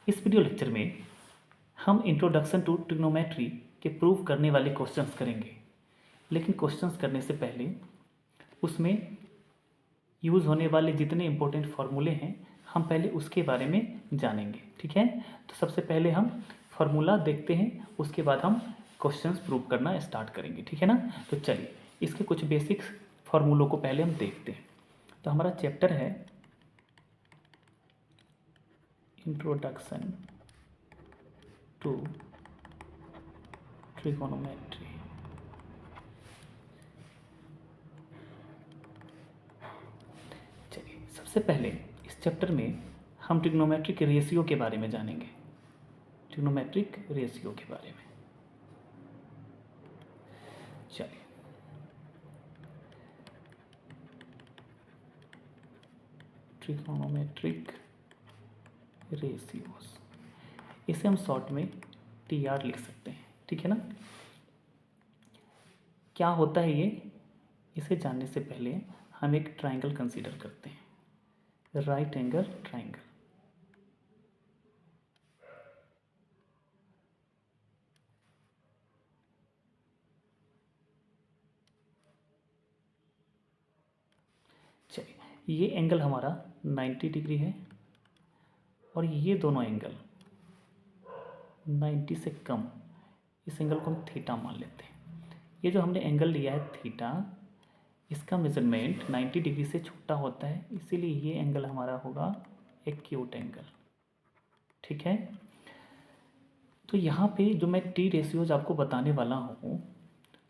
इस video lecture में हम इंट्रोडक्शन टू ट्रिग्नोमेट्री के प्रूव करने वाले क्वेश्चंस करेंगे, लेकिन क्वेश्चंस करने से पहले उसमें यूज़ होने वाले जितने इम्पोर्टेंट फार्मूले हैं हम पहले उसके बारे में जानेंगे। ठीक है, तो सबसे पहले हम फार्मूला देखते हैं, उसके बाद हम क्वेश्चंस प्रूव करना स्टार्ट करेंगे। ठीक है ना, तो चलिए इसके कुछ बेसिक्स फार्मूलों को पहले हम देखते हैं। तो हमारा चैप्टर है इंट्रोडक्शन टू ट्रिगोनोमेट्री। चलिए सबसे पहले इस चैप्टर में हम ट्रिग्नोमेट्रिक रेशियो के बारे में जानेंगे। ट्रिग्नोमेट्रिक रेशियो के बारे में चलिए ट्रिगोनोमेट्रिक रेशियोज, इसे हम शॉर्ट में TR लिख सकते हैं। ठीक है ना, क्या होता है ये, इसे जानने से पहले हम एक ट्राइंगल कंसीडर करते हैं, राइट एंगल ट्राइंगल। चलिए ये एंगल हमारा 90 डिग्री है और ये दोनों एंगल 90 से कम, इस एंगल को हम थीटा मान लेते हैं। ये जो हमने एंगल लिया है थीटा, इसका मेजरमेंट 90 डिग्री से छोटा होता है, इसीलिए ये एंगल हमारा होगा एक्यूट एंगल। ठीक है, तो यहाँ पे जो मैं टी रेशियोज आपको बताने वाला हूँ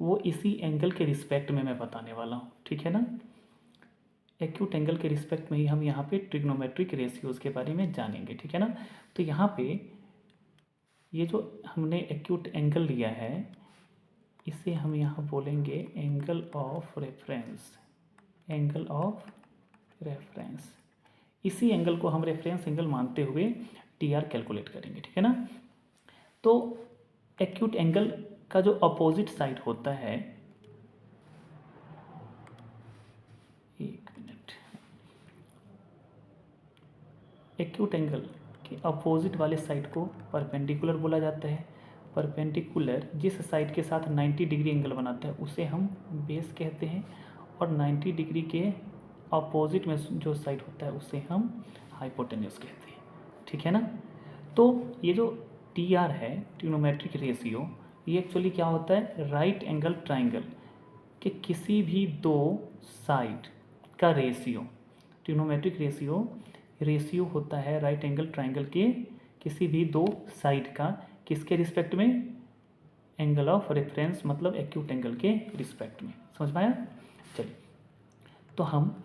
वो इसी एंगल के रिस्पेक्ट में मैं बताने वाला हूँ। ठीक है ना, एक्यूट एंगल के रिस्पेक्ट में ही हम यहाँ पे ट्रिग्नोमेट्रिक रेशियोज के बारे में जानेंगे। ठीक है ना, तो यहाँ पे ये जो हमने एक्यूट एंगल लिया है इसे हम यहाँ बोलेंगे angle of reference. Angle of reference, इसी एंगल को हम रेफरेंस एंगल मानते हुए TR कैलकुलेट करेंगे। ठीक है ना, तो एक्यूट एंगल का जो अपोजिट साइड होता है, एक मिनट, एक्यूट एंगल के अपोजिट वाले साइड को परपेंडिकुलर बोला जाता है। परपेंडिकुलर जिस साइड के साथ 90 डिग्री एंगल बनाता है उसे हम बेस कहते हैं, और 90 डिग्री के अपोजिट में जो साइड होता है उसे हम हाइपोटेन्यूस कहते हैं। ठीक है ना, तो ये जो TR है ट्रिग्नोमेट्रिक रेशियो, ये एक्चुअली क्या होता है, राइट एंगल ट्राइंगल के किसी भी दो साइड का रेशियो। ट्रिग्नोमेट्रिक रेशियो होता है राइट एंगल ट्राइंगल के किसी भी दो साइड का, किसके रिस्पेक्ट में, एंगल ऑफ रेफरेंस मतलब एक्यूट एंगल के रिस्पेक्ट में। समझ पाया। चलिए तो हम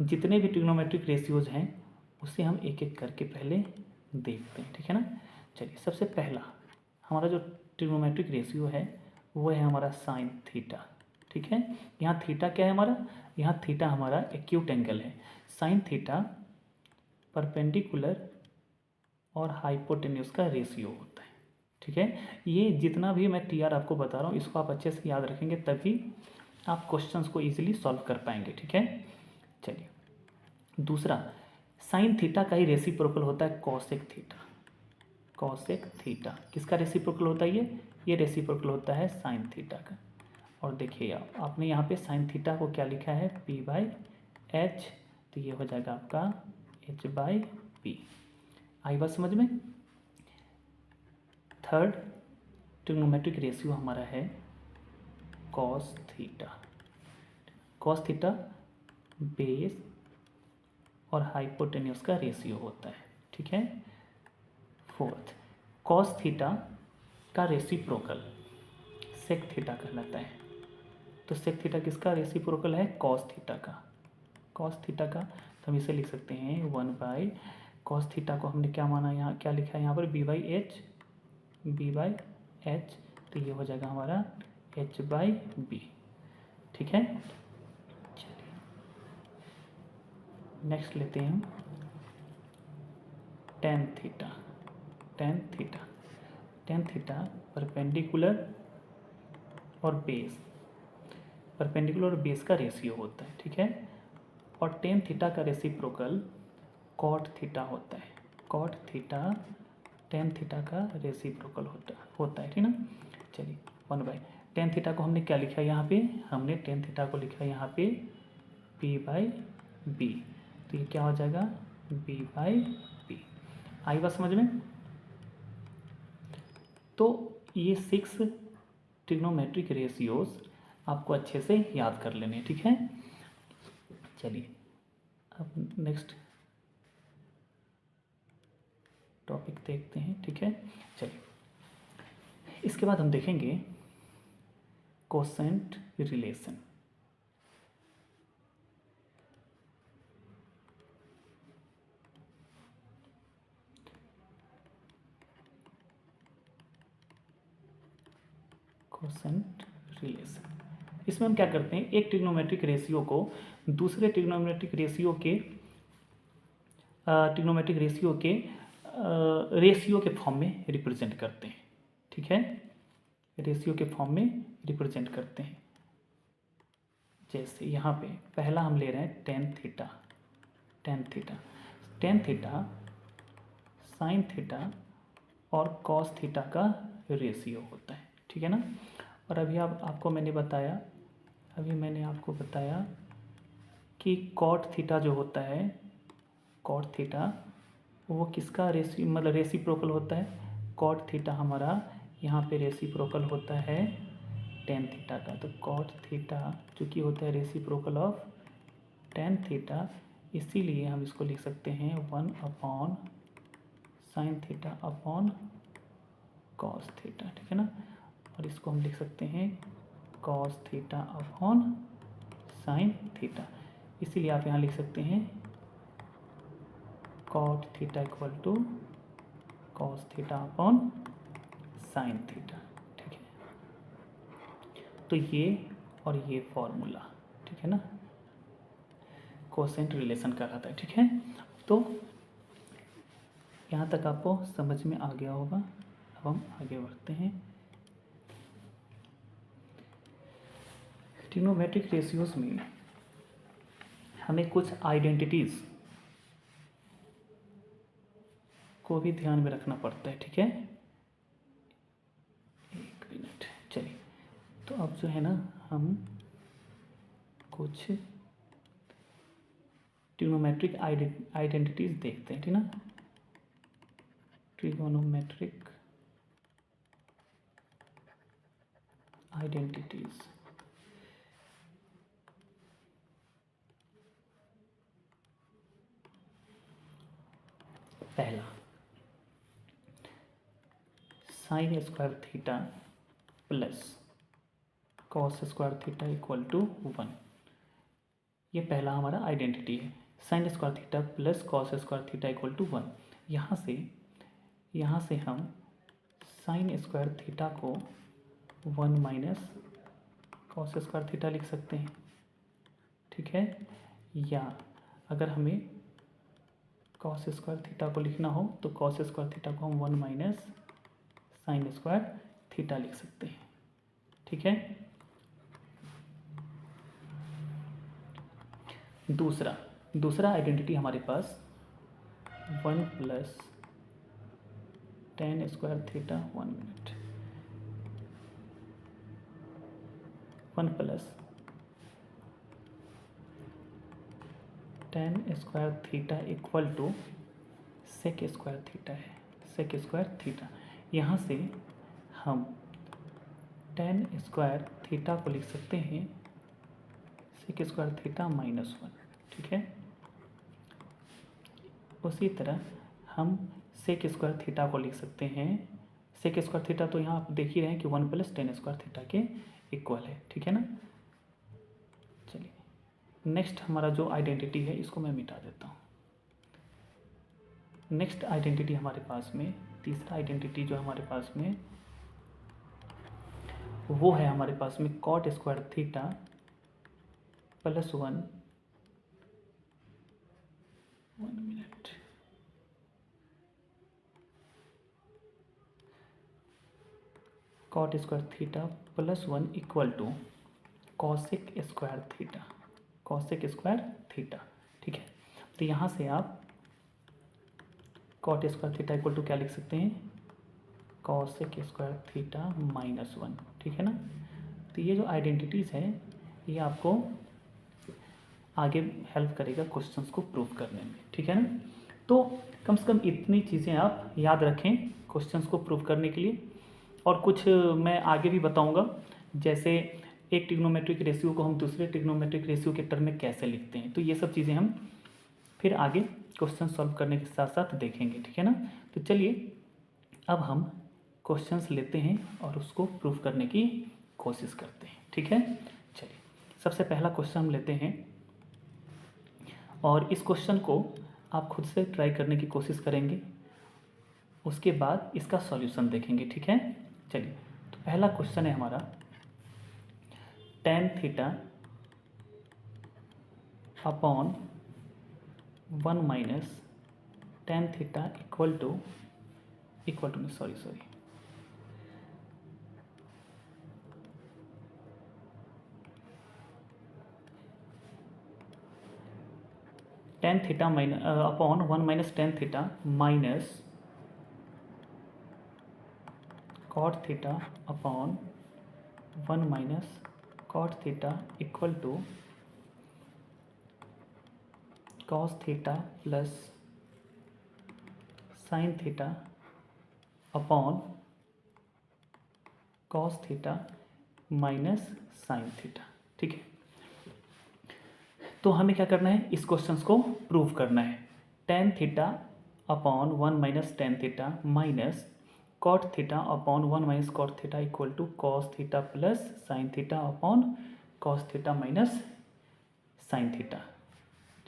जितने भी ट्रिग्नोमेट्रिक रेशियोज हैं उसे हम एक एक करके पहले देखते हैं। ठीक है ना, चलिए सबसे पहला हमारा जो ट्रिग्नोमेट्रिक रेशियो है वो है हमारा साइन थीटा। ठीक है, यहाँ थीटा क्या है हमारा, यहाँ थीटा हमारा एक्यूट एंगल है। साइन थीटा परपेंडिकुलर और हाइपोटेन्यूस का रेशियो होता है। ठीक है, ये जितना भी मैं TR आपको बता रहा हूँ इसको आप अच्छे से याद रखेंगे, तभी आप क्वेश्चंस को इजीली सॉल्व कर पाएंगे। ठीक है, चलिए दूसरा, साइन थीटा का ही रेसिप्रोकल होता है कॉसेक थीटा। कॉसेक थीटा किसका रेसिप्रोकल होता है, ये रेसिप्रोकल होता है साइन थीटा का। और देखिए आपने यहाँ पे साइन थीटा को क्या लिखा है, P/H, तो ये हो जाएगा आपका H/P। आई बात समझ में। थर्ड ट्रिग्नोमेट्रिक रेशियो हमारा है cos theta. Cos theta base और हाइपोटेन्यूस का रेशियो होता है। ठीक है, फोर्थ कॉस थीटा का रेसिप्रोकल सेक थीटा कहलाता है। तो सेक थीटा किसका रेसिप्रोकल है, कॉस थीटा का। कॉस थीटा का तो हम इसे लिख सकते हैं 1/, कॉस थीटा को हमने क्या माना, यहाँ क्या लिखा है यहाँ पर B/H, तो ये हो जाएगा हमारा H/B। ठीक है, चलिए नेक्स्ट लेते हैं हम tan theta. Tan theta perpendicular और बेस, परपेंडिकुलर और बेस का रेशियो होता है। ठीक है, और टेन थीटा का रेसिप्रोकल कॉट थीटा होता है। कॉट थीटा टेन थीटा का रेसिप्रोकल होता है, ठीक ना। चलिए 1 बाई टेन थीटा को हमने क्या लिखा है यहाँ पे, हमने टेन थीटा को लिखा है यहाँ पे p बाई बी, तो ये क्या हो जाएगा b बाई बी। आई बात समझ में। तो ये 6 ट्रिग्नोमेट्रिक रेशियोज आपको अच्छे से याद कर लेने हैं, ठीक है। चलिए अब नेक्स्ट टॉपिक देखते हैं, ठीक है। चलिए इसके बाद हम देखेंगे कोसेंट रिलेशन। कोसेंट रिलेशन, इसमें हम क्या करते हैं, एक ट्रिग्नोमेट्रिक रेशियो को दूसरे ट्रिग्नोमेट्रिक रेशियो के रेशियो के फॉर्म में रिप्रेजेंट करते हैं, ठीक है। रेशियो के फॉर्म में रिप्रेजेंट करते हैं। जैसे यहाँ पे पहला हम ले रहे हैं टेन थीटा साइन थीटा और कॉस थीटा का रेशियो होता है, ठीक है ना। और अभी आपको मैंने बताया कि कॉट थीटा जो होता है, कॉट थीटा वो किसका रेसिप्रोकल होता है। कॉट थीटा हमारा यहाँ पे रेसिप्रोकल होता है टेन थीटा का। तो कॉट थीटा चूँकि होता है रेसिप्रोकल ऑफ टेन थीटा, इसीलिए हम इसको लिख सकते हैं 1 upon sine theta upon cos theta, ठीक है ना। और इसको हम लिख सकते हैं cos theta upon sine theta, इसीलिए आप यहाँ लिख सकते हैं cot theta equal to cos theta upon sine theta, ठीक है। तो ये और ये फॉर्मूला, ठीक है ना, कोसेंट रिलेशन कहलाता है, ठीक है। तो यहाँ तक आपको समझ में आ गया होगा। अब हम आगे बढ़ते हैं। ट्रिग्नोमेट्रिक रेशियोज में हमें कुछ आइडेंटिटीज़ को भी ध्यान में रखना पड़ता है, ठीक है। एक मिनट, चलिए। तो अब जो है ना, हम कुछ ट्रिग्नोमेट्रिक आइडेंटिटीज़ देखते हैं, ठीक ना। ट्रिग्नोमेट्रिक आइडेंटिटीज़, पहला sine square theta plus cos square theta equal to 1। ये पहला हमारा आइडेंटिटी है, sine square theta plus cos square theta equal to 1। यहाँ से हम साइन स्क्वायर थीटा को 1 माइनस कॉस स्क्वायर थीटा लिख सकते हैं, ठीक है। या अगर हमें कॉस स्क्वायर थीटा को लिखना हो तो कॉस स्क्वायर थीटा को हम 1 माइनस साइन स्क्वायर थीटा लिख सकते हैं, ठीक है। दूसरा आइडेंटिटी हमारे पास 1 plus tan square theta 1 plus tan square theta equal to sec square theta है, सेक स्क्वायर थीटा। यहाँ से हम टेन स्क्वायर थीटा को लिख सकते हैं सेक स्क्वायर थीटा -1, ठीक है। उसी तरह हम सेक स्क्वायर थीटा को लिख सकते हैं, सेक स्क्वायर थीटा तो यहाँ आप देख ही रहे हैं कि 1 प्लस टेन स्क्वायर थीटा के इक्वल है, ठीक है ना। चलिए नेक्स्ट हमारा जो आइडेंटिटी है इसको मैं मिटा देता हूँ। नेक्स्ट आइडेंटिटी हमारे पास में, तीसरा आइडेंटिटी जो हमारे पास में वो है हमारे पास में cot square theta plus 1 minute, cot square theta plus 1 equal to cosec square theta, cosec square theta, ठीक है। तो यहाँ से आप cot square theta equal to क्या लिख सकते हैं, कॉसेक स्क्वायर थीटा -1, ठीक है ना। तो ये जो आइडेंटिटीज़ है ये आपको आगे हेल्प करेगा क्वेश्चंस को प्रूव करने में, ठीक है ना। तो कम से कम इतनी चीज़ें आप याद रखें क्वेश्चंस को प्रूव करने के लिए। और कुछ मैं आगे भी बताऊंगा, जैसे एक ट्रिग्नोमेट्रिक रेशियो को हम दूसरे ट्रिग्नोमेट्रिक रेशियो के टर्म में कैसे लिखते हैं। तो ये सब चीज़ें हम फिर आगे क्वेश्चन सॉल्व करने के साथ साथ देखेंगे, ठीक है ना। तो चलिए अब हम क्वेश्चंस लेते हैं और उसको प्रूव करने की कोशिश करते हैं, ठीक है। चलिए सबसे पहला क्वेश्चन हम लेते हैं और इस क्वेश्चन को आप खुद से ट्राई करने की कोशिश करेंगे, उसके बाद इसका सॉल्यूशन देखेंगे, ठीक है। चलिए तो पहला क्वेश्चन है हमारा, tan theta upon 1 minus tan theta equal to tan theta upon 1 minus tan theta minus cot theta upon 1 minus cot theta equal to cos theta plus sin theta upon cos theta minus sin theta, ठीक है। तो हमें क्या करना है, इस questions को prove करना है। tan theta upon 1 minus tan theta minus cot theta upon 1 minus cot theta equal to cos theta plus sin theta upon cos theta minus sin theta,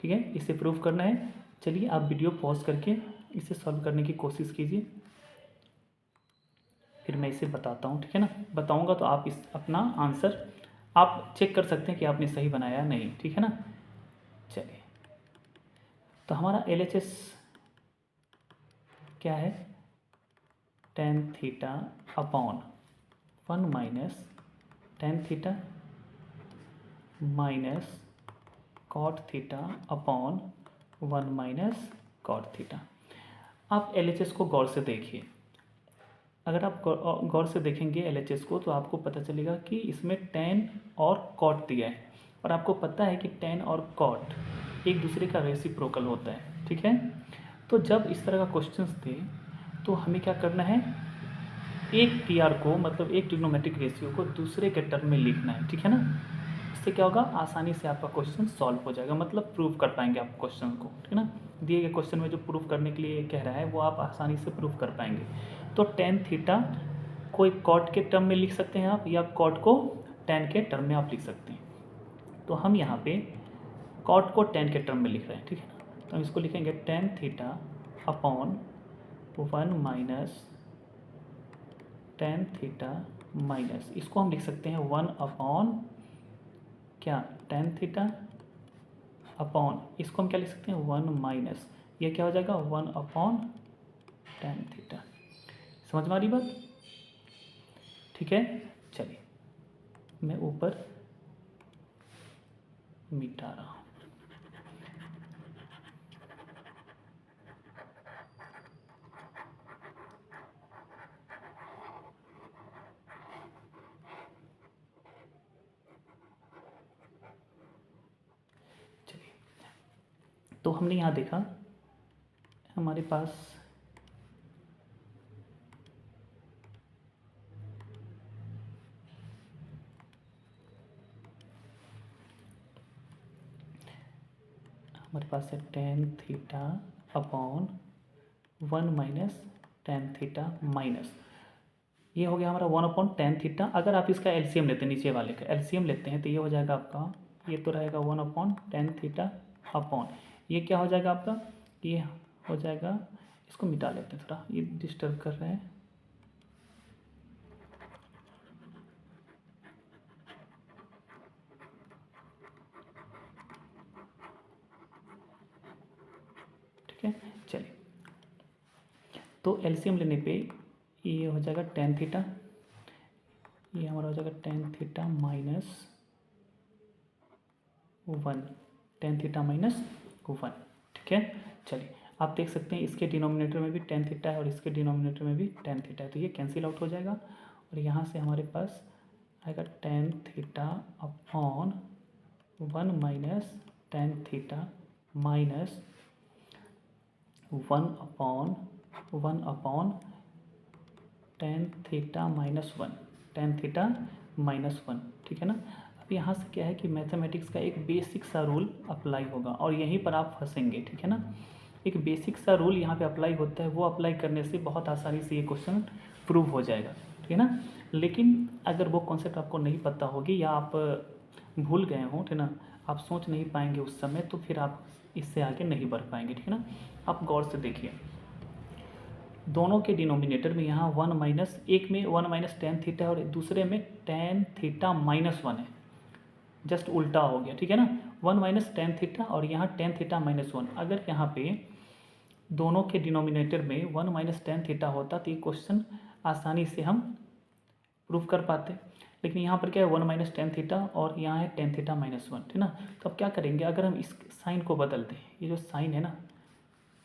ठीक है। इसे प्रूव करना है। चलिए आप वीडियो पॉज करके इसे सॉल्व करने की कोशिश कीजिए, फिर मैं इसे बताता हूँ, ठीक है ना। बताऊँगा तो आप इस अपना आंसर आप चेक कर सकते हैं कि आपने सही बनाया या नहीं, ठीक है ना। चलिए तो हमारा LHS क्या है, tan theta upon 1 minus tan theta minus cot theta upon 1 minus cot theta. आप LHS को गौर से देखिए, अगर आप गौर से देखेंगे LHS को तो आपको पता चलेगा कि इसमें tan और cot दिया है, और आपको पता है कि tan और cot एक दूसरे का रेसिप्रोकल होता है, ठीक है। तो जब इस तरह का क्वेश्चंस दे तो हमें क्या करना है, एक TR को मतलब एक ट्रिग्नोमेट्रिक रेशियो को दूसरे के टर्म में लिखना है, ठीक है ना। इससे क्या होगा, आसानी से आपका क्वेश्चन सॉल्व हो जाएगा, मतलब प्रूव कर पाएंगे आप क्वेश्चन को, ठीक है ना। दिए गए क्वेश्चन में जो प्रूव करने के लिए कह रहा है वो आप आसानी से प्रूव कर पाएंगे। तो tan थीटा को एक कॉट के टर्म में लिख सकते हैं आप, या कॉट को tan के टर्म में आप लिख सकते हैं। तो हम यहाँ पे कॉट को tan के टर्म में लिख रहे हैं, ठीक है ना। तो हम इसको लिखेंगे tan theta upon 1 minus tan theta minus, इसको हम लिख सकते हैं 1 अपॉन क्या, tan थीटा अपॉन, इसको हम क्या लिख सकते हैं 1 माइनस, ये क्या हो जाएगा 1 अपॉन tan थीटा। समझ में आ रही बात, ठीक है। चलिए मैं ऊपर मिटा रहा हूँ। चलिए तो हमने यहाँ देखा हमारे पास है tan theta upon 1 minus tan theta minus, ये हो गया हमारा 1 अपॉन tan थीटा। अगर आप इसका LCM लेते हैं, नीचे वाले का LCM लेते हैं तो ये हो जाएगा आपका, ये तो रहेगा 1 अपॉन tan थीटा अपॉन, ये क्या हो जाएगा आपका, ये हो जाएगा, इसको मिटा लेते हैं, थोड़ा ये डिस्टर्ब कर रहे हैं। ठीक है, चलिए तो LCM लेने पे ये हो जाएगा tan थीटा, ये हमारा हो जाएगा tan theta minus 1, tan theta minus 1, ठीक है। चलिए आप देख सकते हैं इसके डिनोमिनेटर में भी टेन थीटा है और इसके डिनोमिनेटर में भी टेन थीटा है, तो ये कैंसिल आउट हो जाएगा और यहाँ से हमारे पास आएगा tan theta upon 1 minus tan theta minus 1 upon tan theta minus 1, tan theta minus 1, ठीक है ना। अब यहाँ से क्या है कि मैथमेटिक्स का एक बेसिक सा रूल अप्लाई होगा और यहीं पर आप फंसेंगे, ठीक है ना। एक बेसिक सा रूल यहाँ पे अप्लाई होता है, वो अप्लाई करने से बहुत आसानी से ये क्वेश्चन प्रूव हो जाएगा, ठीक है ना। लेकिन अगर वो कॉन्सेप्ट आपको नहीं पता होगी या आप भूल गए हों, ठीक है ना, आप सोच नहीं पाएंगे उस समय, तो फिर आप इससे आगे नहीं बढ़ पाएंगे, ठीक है ना। आप गौर से देखिए, दोनों के डिनोमिनेटर में यहाँ 1 माइनस, एक में 1 माइनस टेन थीटा और दूसरे में टेन थीटा माइनस 1 है, जस्ट उल्टा हो गया, ठीक है ना। 1 माइनस टेन थीटा और यहाँ टेन थीटा माइनस 1। अगर यहाँ पे दोनों के डिनोमिनेटर में 1 माइनस टेन थीटा होता तो ये क्वेश्चन आसानी से हम प्रूफ कर पाते, लेकिन यहाँ पर क्या है 1 माइनस टेन थीटा और यहाँ है टेन थीटा माइनस 1, ठीक है ना। तो अब क्या करेंगे, अगर हम इस साइन को बदल दें, ये जो साइन है ना,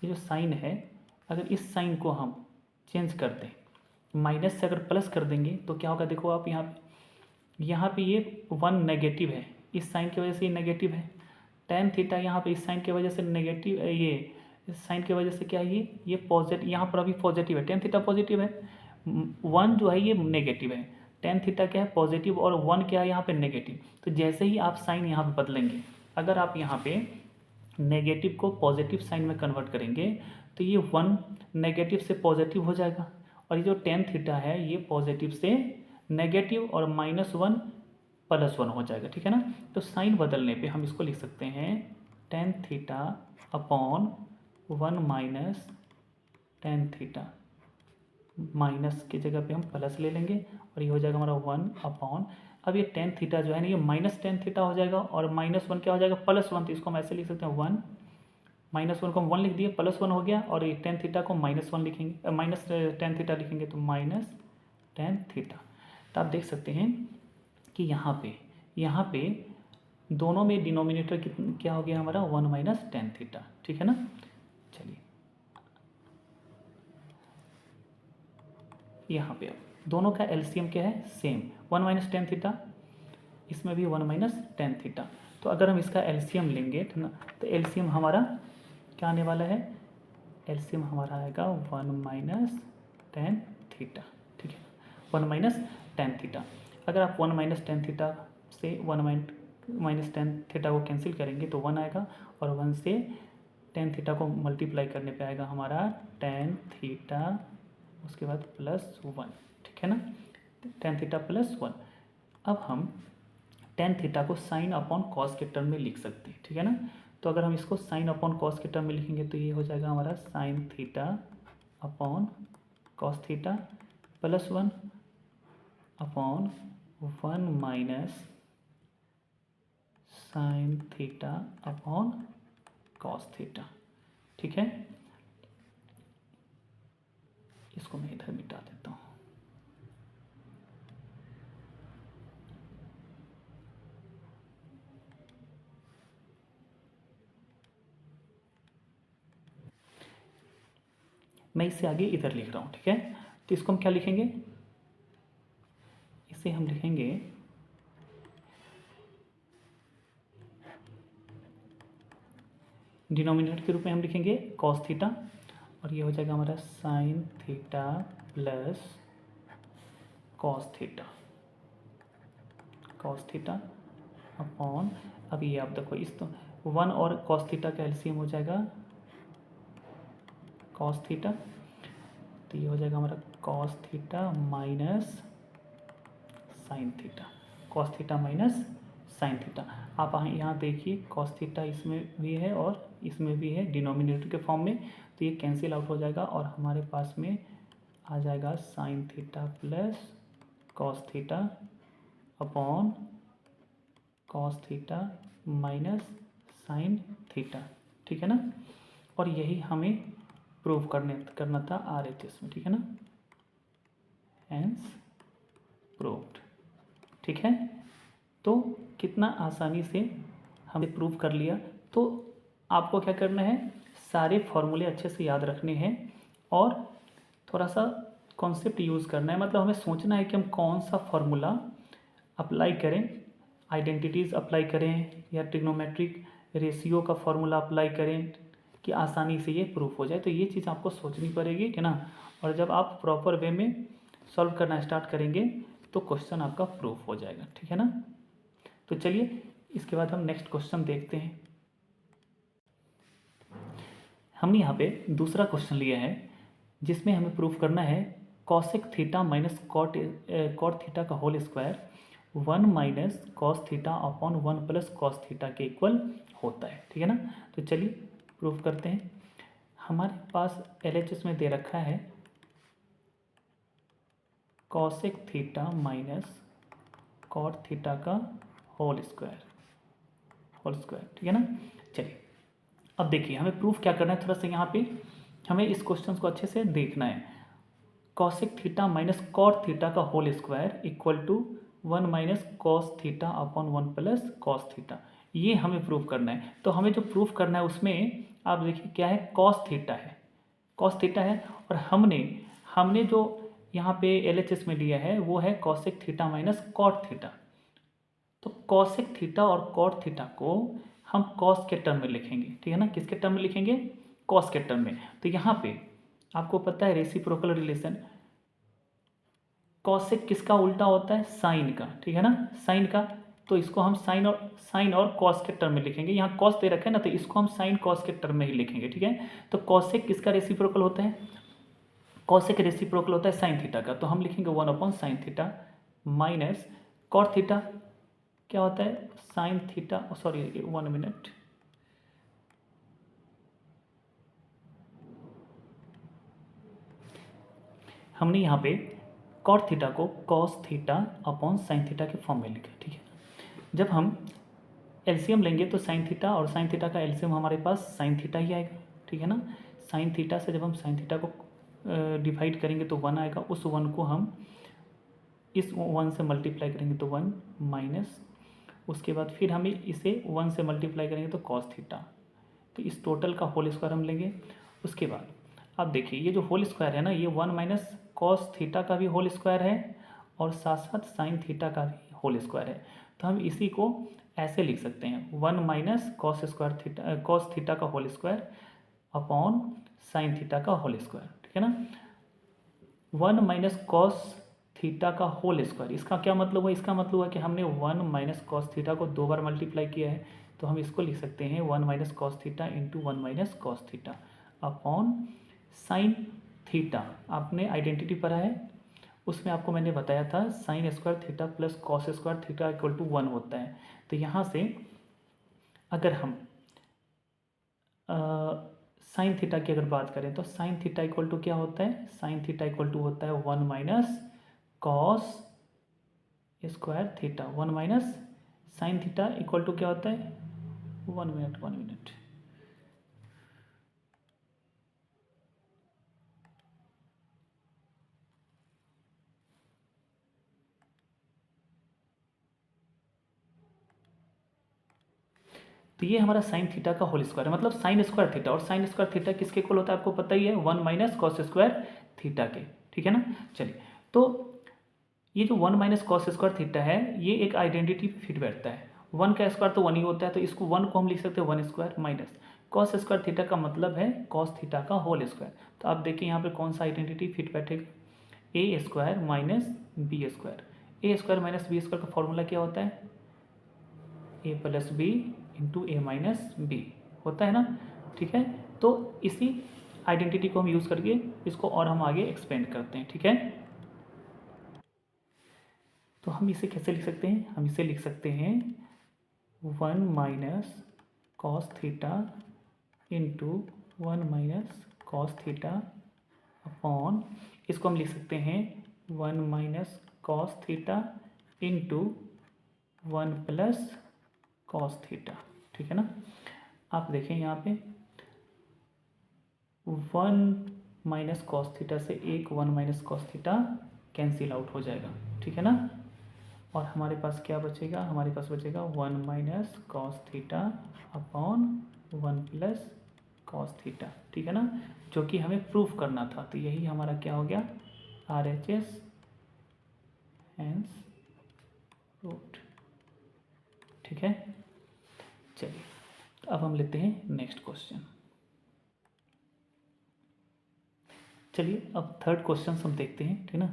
ये जो साइन है, अगर इस साइन को हम चेंज कर दें, माइनस से अगर प्लस कर देंगे तो क्या होगा, देखो आप यहाँ पे ये 1 नेगेटिव है, इस साइन की वजह से ये नेगेटिव है। टेन थीटा यहाँ पे इस साइन की वजह से नेगेटिव, ये इस साइन की वजह से क्या है, ये पॉजिटिव, यहाँ पर अभी पॉजिटिव है, टेन थीटा पॉजिटिव है, 1 जो है ये नेगेटिव है, टेन थीटा क्या है पॉजिटिव और 1 क्या है यहाँ पे नेगेटिव। तो जैसे ही आप साइन यहाँ पे बदलेंगे, अगर आप यहाँ पे नेगेटिव को पॉजिटिव साइन में कन्वर्ट करेंगे तो ये 1 नेगेटिव से पॉजिटिव हो जाएगा और ये जो टेन थीटा है ये पॉजिटिव से नेगेटिव और माइनस 1 प्लस 1 हो जाएगा, ठीक है ना। तो साइन बदलने पे हम इसको लिख सकते हैं tan theta upon 1 minus tan theta, minus की जगह पे हम प्लस ले लेंगे और ये हो जाएगा हमारा 1 अपॉन, अब ये टेन थीटा जो है ना ये माइनस टेन थीटा हो जाएगा और माइनस 1 क्या हो जाएगा प्लस 1, तो इसको हम ऐसे लिख सकते हैं 1 माइनस 1 को हम 1 लिख दिए, प्लस 1 हो गया और ये टेन थीटा को माइनस 1 लिखेंगे, माइनस टेन थीटा लिखेंगे तो माइनस टेन थीटा। तो आप देख सकते हैं कि यहाँ पे दोनों में डिनोमिनेटर क्या हो गया हमारा 1 माइनस टेन थीटा, ठीक है ना। चलिए यहाँ पे अब दोनों का एलसीएम क्या है सेम, 1 माइनस टेन थीटा, इसमें भी 1 माइनस टेन थीटा। तो अगर हम इसका एलसीएम लेंगे तो ना, तो एलसीएम हमारा क्या आने वाला है, एलसीएम हमारा आएगा 1 माइनस टेन थीटा, ठीक है, 1 माइनस टेन थीटा। अगर आप 1 माइनस टेन थीटा से 1 माइनस टेन थीटा को कैंसिल करेंगे तो 1 आएगा और 1 से टेन थीटा को मल्टीप्लाई करने पे आएगा हमारा टेन थीटा, उसके बाद प्लस 1, ठीक है ना, टेन थीटा प्लस 1। अब हम टेन थीटा को साइन अपॉन कॉस के टर्म में लिख सकते हैं, ठीक है ना। तो अगर हम इसको साइन अपॉन कॉस के टर्म में लिखेंगे तो ये हो जाएगा हमारा sine theta upon cos theta plus 1 upon 1 minus sine theta upon cos theta, ठीक है। इसको मैं इधर मिटा देता हूँ। मैं इससे आगे इधर लिख रहा हूँ, ठीक है। तो इसको हम क्या लिखेंगे, इसे हम लिखेंगे डिनोमिनेटर के रूप में हम लिखेंगे कॉस थीटा और ये हो जाएगा हमारा sine theta plus cos theta upon, अब ये आप देखो इस तो 1 और कॉस थीटा का एलसीएम हो जाएगा कॉस थीटा, तो ये हो जाएगा हमारा cos theta minus sine theta, cos theta minus sine theta. आप यहाँ देखिए कॉस थीटा इसमें भी है और इसमें भी है डिनोमिनेटर के फॉर्म में, तो ये कैंसिल आउट हो जाएगा और हमारे पास में आ जाएगा sign theta plus cos theta upon cos theta minus sine theta, ठीक है ना। और यही हमें प्रूव करना था RHS में, ठीक है ना, हेंस प्रूव्ड, ठीक है। तो कितना आसानी से हमने प्रूव कर लिया। तो आपको क्या करना है, सारे फॉर्मूले अच्छे से याद रखने हैं और थोड़ा सा कॉन्सेप्ट यूज़ करना है, मतलब हमें सोचना है कि हम कौन सा फॉर्मूला अप्लाई करें, आइडेंटिटीज़ अप्लाई करें या ट्रिग्नोमेट्रिक रेशियो का फॉर्मूला अप्लाई करें कि आसानी से ये प्रूफ हो जाए। तो ये चीज़ आपको सोचनी पड़ेगी कि ना, और जब आप प्रॉपर वे में सॉल्व करना स्टार्ट करेंगे तो क्वेश्चन आपका प्रूफ हो जाएगा, ठीक है ना। तो चलिए इसके बाद हम नेक्स्ट क्वेश्चन देखते हैं। हमने यहाँ पे दूसरा क्वेश्चन लिया है जिसमें हमें प्रूफ करना है cosec theta minus cot theta का whole square 1 minus cos theta upon 1 plus cos theta के इक्वल होता है, ठीक है ना। तो चलिए प्रूफ करते हैं। हमारे पास LHS में दे रखा है cosec theta minus cot theta का होल स्क्वायर, ठीक है ना। चलिए अब देखिए हमें प्रूफ क्या करना है, थोड़ा सा यहाँ पे हमें इस क्वेश्चन को अच्छे से देखना है। Cosec theta minus cot theta का whole square equal to 1 minus cos theta upon 1 plus cos theta, ये हमें प्रूफ करना है। तो हमें जो प्रूफ करना है उसमें आप देखिए क्या है, कॉस थीटा है, और हमने जो यहाँ पे LHS में लिया है वो है cosec theta minus cot theta. तो कॉसेक थीटा और कॉट थीटा को हम कॉस के टर्म में लिखेंगे, ठीक है ना। किसके टर्म में लिखेंगे, कॉस के टर्म में। तो यहाँ पे आपको पता है रेसिप्रोकल रिलेशन, कॉसेक किसका उल्टा होता है, साइन का, ठीक है ना, साइन का। तो इसको हम साइन और कॉस के टर्म में लिखेंगे। यहाँ कॉस दे रखे हैं ना, तो इसको हम साइन कॉस के टर्म में ही लिखेंगे, ठीक है। तो कॉसेक किसका रेसिप्रोकल होता है, कॉसेक रेसिप्रोकल होता है साइन थीटा का। तो हम लिखेंगे 1 upon sine theta minus cot theta क्या होता है, साइन थीटा, सॉरी 1 मिनट, हमने यहाँ पे कॉट थीटा को cos theta upon sine theta के फॉर्म में लिखा, ठीक है। जब हम एलसीएम लेंगे तो साइन थीटा और साइन थीटा का एलसीएम हमारे पास साइन थीटा ही आएगा, ठीक है ना। साइन थीटा से जब हम साइन थीटा को डिवाइड करेंगे तो 1 आएगा, उस 1 को हम इस 1 से मल्टीप्लाई करेंगे तो 1 माइनस, उसके बाद फिर हमें इसे 1 से मल्टीप्लाई करेंगे तो कॉस थीटा। तो इस टोटल का होल स्क्वायर हम लेंगे। उसके बाद आप देखिए ये जो होल स्क्वायर है ना, ये 1 माइनस कॉस थीटा का भी होल स्क्वायर है और साथ साथ साइन थीटा का भी होल स्क्वायर है। तो हम इसी को ऐसे लिख सकते हैं 1 माइनस कॉस थीटा का whole square upon sine theta का होल स्क्वायर, ठीक है ना। 1 माइनस कॉस थीटा का होल स्क्वायर, इसका क्या मतलब है, इसका मतलब है कि हमने 1 माइनस कॉस थीटा को 2 बार मल्टीप्लाई किया है। तो हम इसको लिख सकते हैं 1 minus cos theta into 1 minus cos theta upon sine theta. आपने आइडेंटिटी पढ़ा है, उसमें आपको मैंने बताया था sine square theta plus cos square theta equal to 1 होता है। तो यहाँ से अगर हम साइन थीटा की अगर बात करें तो साइन थीटा इक्वल टू क्या होता है, साइन थीटा इक्वल टू होता है 1 minus cos square theta, 1 minus sine theta equal to क्या होता है, 1 मिनट। तो ये हमारा साइन थीटा का होल स्क्वायर है, मतलब साइन स्क्वायर थीटा, और साइन स्क्वायर थीटा किसके इक्वल होता है आपको पता ही है, 1 माइनस कॉस स्क्वायर थीटा के, ठीक है ना। चलिए तो ये जो 1 माइनस कॉस स्क्वायर थीटा है ये एक आइडेंटिटी पे फिट बैठता है। 1 का स्क्वायर तो 1 ही होता है, तो इसको 1 को हम लिख सकते हैं 1 square minus cos square theta का मतलब है कॉस थीटा का होल स्क्वायर। तो आप देखिए यहाँ पे कौन सा आइडेंटिटी फिट बैठेगा, ए स्क्वायर माइनस बी स्क्वायर। ए स्क्वायर माइनस बी स्क्वायर का फॉर्मूला क्या होता है, ए प्लस बी इंटू ए माइनस बी होता है ना, ठीक है। तो इसी आइडेंटिटी को हम यूज़ करके इसको और हम आगे एक्सपेंड करते हैं, ठीक है। तो हम इसे कैसे लिख सकते हैं, हम इसे लिख सकते हैं 1 minus cos theta into 1 minus cos theta upon, इसको हम लिख सकते हैं 1 minus cos theta into 1 plus cos theta, ठीक है ना। आप देखें यहाँ पे 1 माइनस कॉस थीटा से एक 1 minus cos theta cancel out हो जाएगा, ठीक है ना। और हमारे पास क्या बचेगा, हमारे पास बचेगा 1 minus cos theta upon 1 plus cos theta, ठीक है ना, जो कि हमें प्रूफ करना था। तो यही हमारा क्या हो गया, RHS हैंस रूट, ठीक है। चलिए अब हम लेते हैं नेक्स्ट क्वेश्चन। चलिए अब थर्ड क्वेश्चन हम देखते हैं, ठीक ना।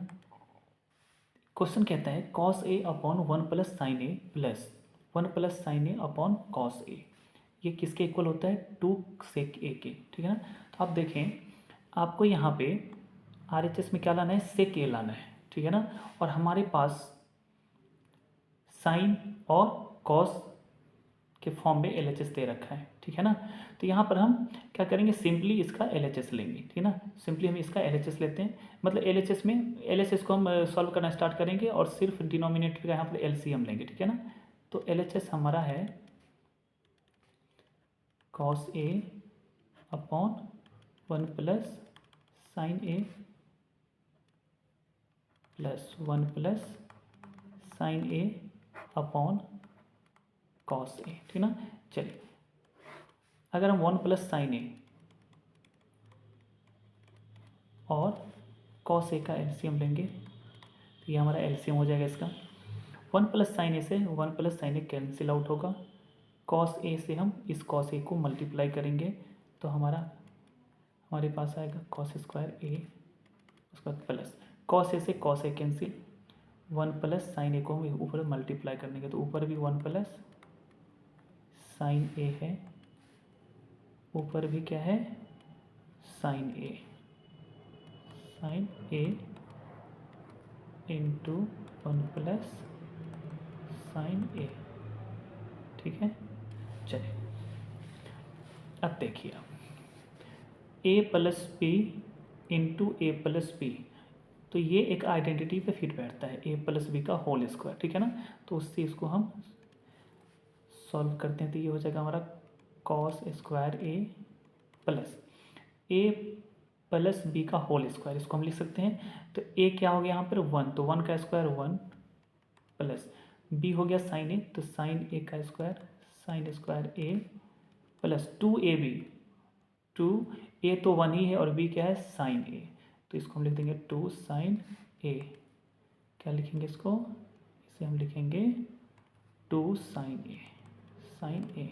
क्वेश्चन कहता है cos a upon 1 plus sine A plus 1 plus sine A upon cos A, ये किसके इक्वल होता है, 2 सेक ए के, ठीक है ना। तो आप देखें, आपको यहाँ पे RHS में क्या लाना है, सेक ए लाना है, ठीक है ना। और हमारे पास साइन और कॉस के फॉर्म में LHS दे रखा है, ठीक है ना। तो यहाँ पर हम क्या करेंगे, सिंपली इसका LHS लेंगे, ठीक है ना। सिंपली हम इसका LHS लेते हैं, मतलब LHS में LHS को हम सॉल्व करना स्टार्ट करेंगे और सिर्फ डिनोमिनेटर का यहाँ पर LCM लेंगे, ठीक है ना। तो LHS हमारा है cos A upon 1 plus sine A plus 1 plus sine A upon cos ए, ठीक ना। चलिए अगर हम 1 प्लस साइन ए और कॉस ए का LCM लेंगे तो ये हमारा LCM हो जाएगा इसका। 1 प्लस साइन ए से 1 प्लस साइन ए कैंसिल आउट होगा, कॉस ए से हम इस कॉस ए को मल्टीप्लाई करेंगे तो हमारे पास आएगा कॉस स्क्वायर ए, उसके बाद प्लस कॉस ए से cos A cancel, 1 plus sine ए को हम ऊपर मल्टीप्लाई करेंगे तो ऊपर भी 1 प्लस साइन ए है, ऊपर भी क्या है, साइन ए इंटू 1 प्लस साइन ए, ठीक है। चलिए अब देखिए, ए प्लस बी इंटू ए प्लस बी, तो ये एक आइडेंटिटी पे फिट बैठता है, ए प्लस बी का होल स्क्वायर, ठीक है ना। तो उससे इसको हम सॉल्व करते हैं तो ये हो जाएगा हमारा कॉस स्क्वायर ए प्लस बी का होल स्क्वायर, इसको हम लिख सकते हैं। तो ए क्या हो गया यहाँ पर 1, तो 1 का स्क्वायर 1 प्लस बी हो गया साइन ए, तो साइन ए का स्क्वायर साइन स्क्वायर ए प्लस 2ab, 2 ए तो 1 ही है और बी क्या है, साइन ए, तो इसको हम लिख देंगे 2 साइन ए, क्या लिखेंगे इसको, इसे हम लिखेंगे 2 sign A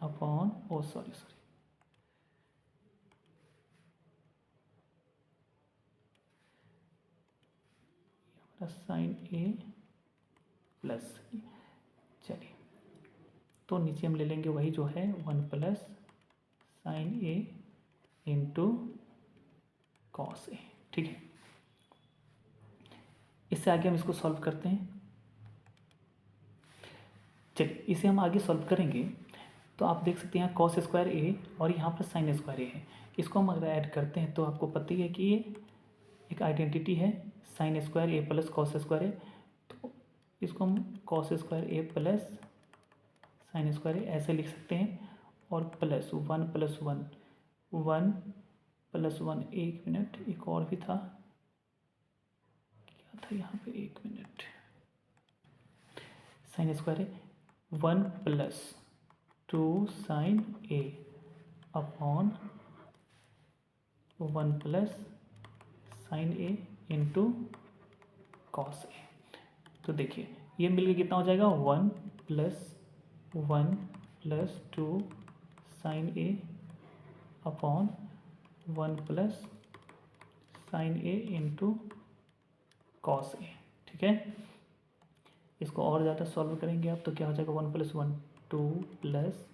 upon sorry sine A plus, चलिए तो नीचे हम ले लेंगे वही जो है 1 plus sine A into cos A, ठीक है। इससे आगे हम इसको सॉल्व करते हैं। चलिए इसे हम आगे सॉल्व करेंगे तो आप देख सकते हैं यहाँ कॉस स्क्वायर ए और यहाँ पर साइन स्क्वायर ए है, इसको हम अगर ऐड करते हैं तो आपको पता ही है कि ये एक आइडेंटिटी है, साइन स्क्वायर ए प्लस कॉस स्क्वायर ए, तो इसको हम कॉस स्क्वायर ए प्लस साइन स्क्वायर ए ऐसे लिख सकते हैं, और प्लस 1 प्लस 1 1 प्लस 1, एक मिनट, एक और भी था, क्या था यहाँ पे, एक minute, sine square A 1 plus 2 sign A upon 1 plus sine A into cos A. तो देखिए ये मिलकर कितना हो जाएगा, 1 plus 2 sign A upon 1 plus sine A into cos A, ठीक है। इसको और ज़्यादा सॉल्व करेंगे आप तो क्या हो जाएगा, 1 plus 1 2 plus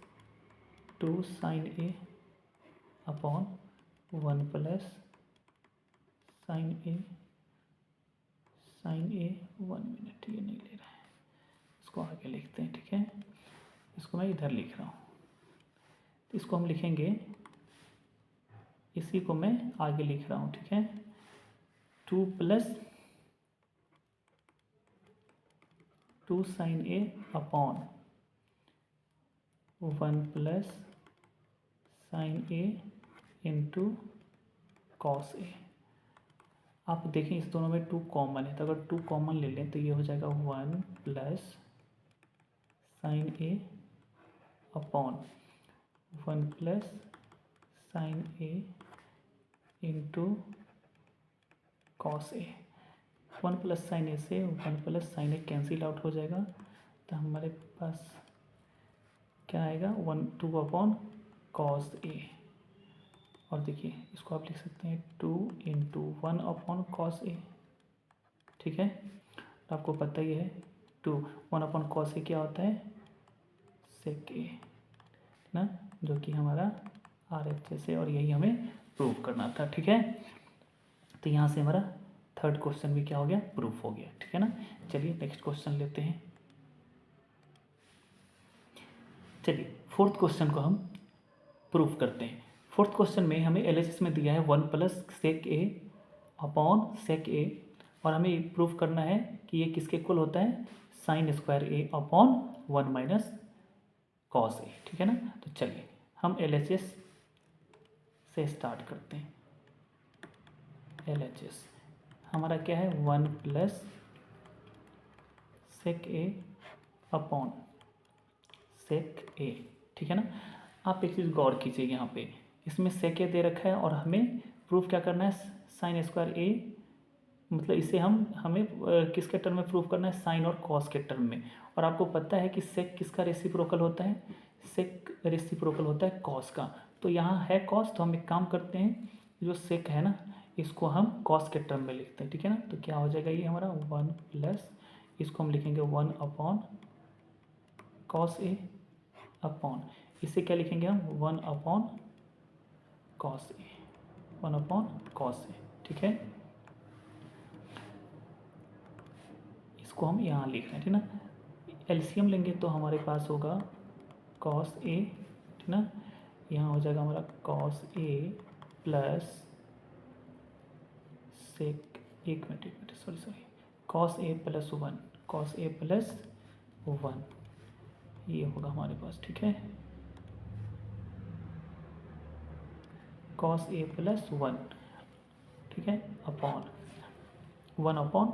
2 sign A upon 1 plus sine A 1 minute, ये नहीं ले रहा है, इसको आगे लिखते हैं, ठीक है। इसको मैं इधर लिख रहा हूँ, तो इसको हम लिखेंगे, इसी को मैं आगे लिख रहा हूँ, ठीक है। 2 plus 2 sign A upon 1 plus sine A into cos A. आप देखें इस दोनों में 2 कॉमन है, तो अगर 2 कॉमन ले लें तो ये हो जाएगा 1 plus sine A upon 1 plus sine A into cos A. 1 plus sine ए से 1 प्लस साइन ए कैंसिल आउट हो जाएगा, तो हमारे पास क्या आएगा 2 अपॉन कॉस ए। और देखिए इसको आप लिख सकते हैं 2 इंटू 1 अपॉन कॉस ए। ठीक है, तो आपको पता ही है 1 अपॉन कॉस ए क्या होता है, सेक ए ना, जो कि हमारा RHS है और यही हमें प्रूव करना था। ठीक है, तो यहाँ से हमारा थर्ड क्वेश्चन भी क्या हो गया, प्रूफ हो गया। ठीक है ना, चलिए नेक्स्ट क्वेश्चन लेते हैं। चलिए फोर्थ क्वेश्चन को हम प्रूफ करते हैं। फोर्थ क्वेश्चन में हमें LHS में दिया है 1 प्लस सेक ए अपॉन सेक ए, और हमें प्रूफ करना है कि ये किसके इक्वल होता है, sine square A upon 1 minus cos A. ठीक है ना, तो चलिए हम LHS से स्टार्ट करते हैं। LHS हमारा क्या है 1 प्लस सेक ए अपॉन सेक ए। ठीक है ना, आप एक चीज़ गौर कीजिए, यहाँ पे इसमें सेक ए दे रखा है और हमें प्रूफ क्या करना है, साइन स्क्वायर ए, मतलब इसे हमें किसके टर्म में प्रूफ करना है, साइन और कॉस के टर्म में। और आपको पता है कि सेक किसका रेसिप्रोकल होता है, सेक रेसिप्रोकल होता है कॉस का। तो यहाँ है कॉस, तो हम एक काम करते हैं, जो सेक है ना इसको हम कॉस के टर्म में लिखते हैं। ठीक है ना, तो क्या हो जाएगा ये हमारा 1 प्लस, इसको हम लिखेंगे 1 अपॉन कॉस ए अपॉन, इसे क्या लिखेंगे हम 1 अपॉन कॉस ए, 1 अपॉन कॉस ए। ठीक है, इसको हम यहाँ लिख रहे हैं। ठीक ना, LCM लेंगे तो हमारे पास होगा कॉस ए। ठीक ना, यहाँ हो जाएगा हमारा कॉस ए प्लस सेक, एक minute sorry, cos A plus 1, cos A plus 1 ये होगा हमारे पास। ठीक है, कॉस ए प्लस 1, ठीक है, अपॉन 1 अपॉन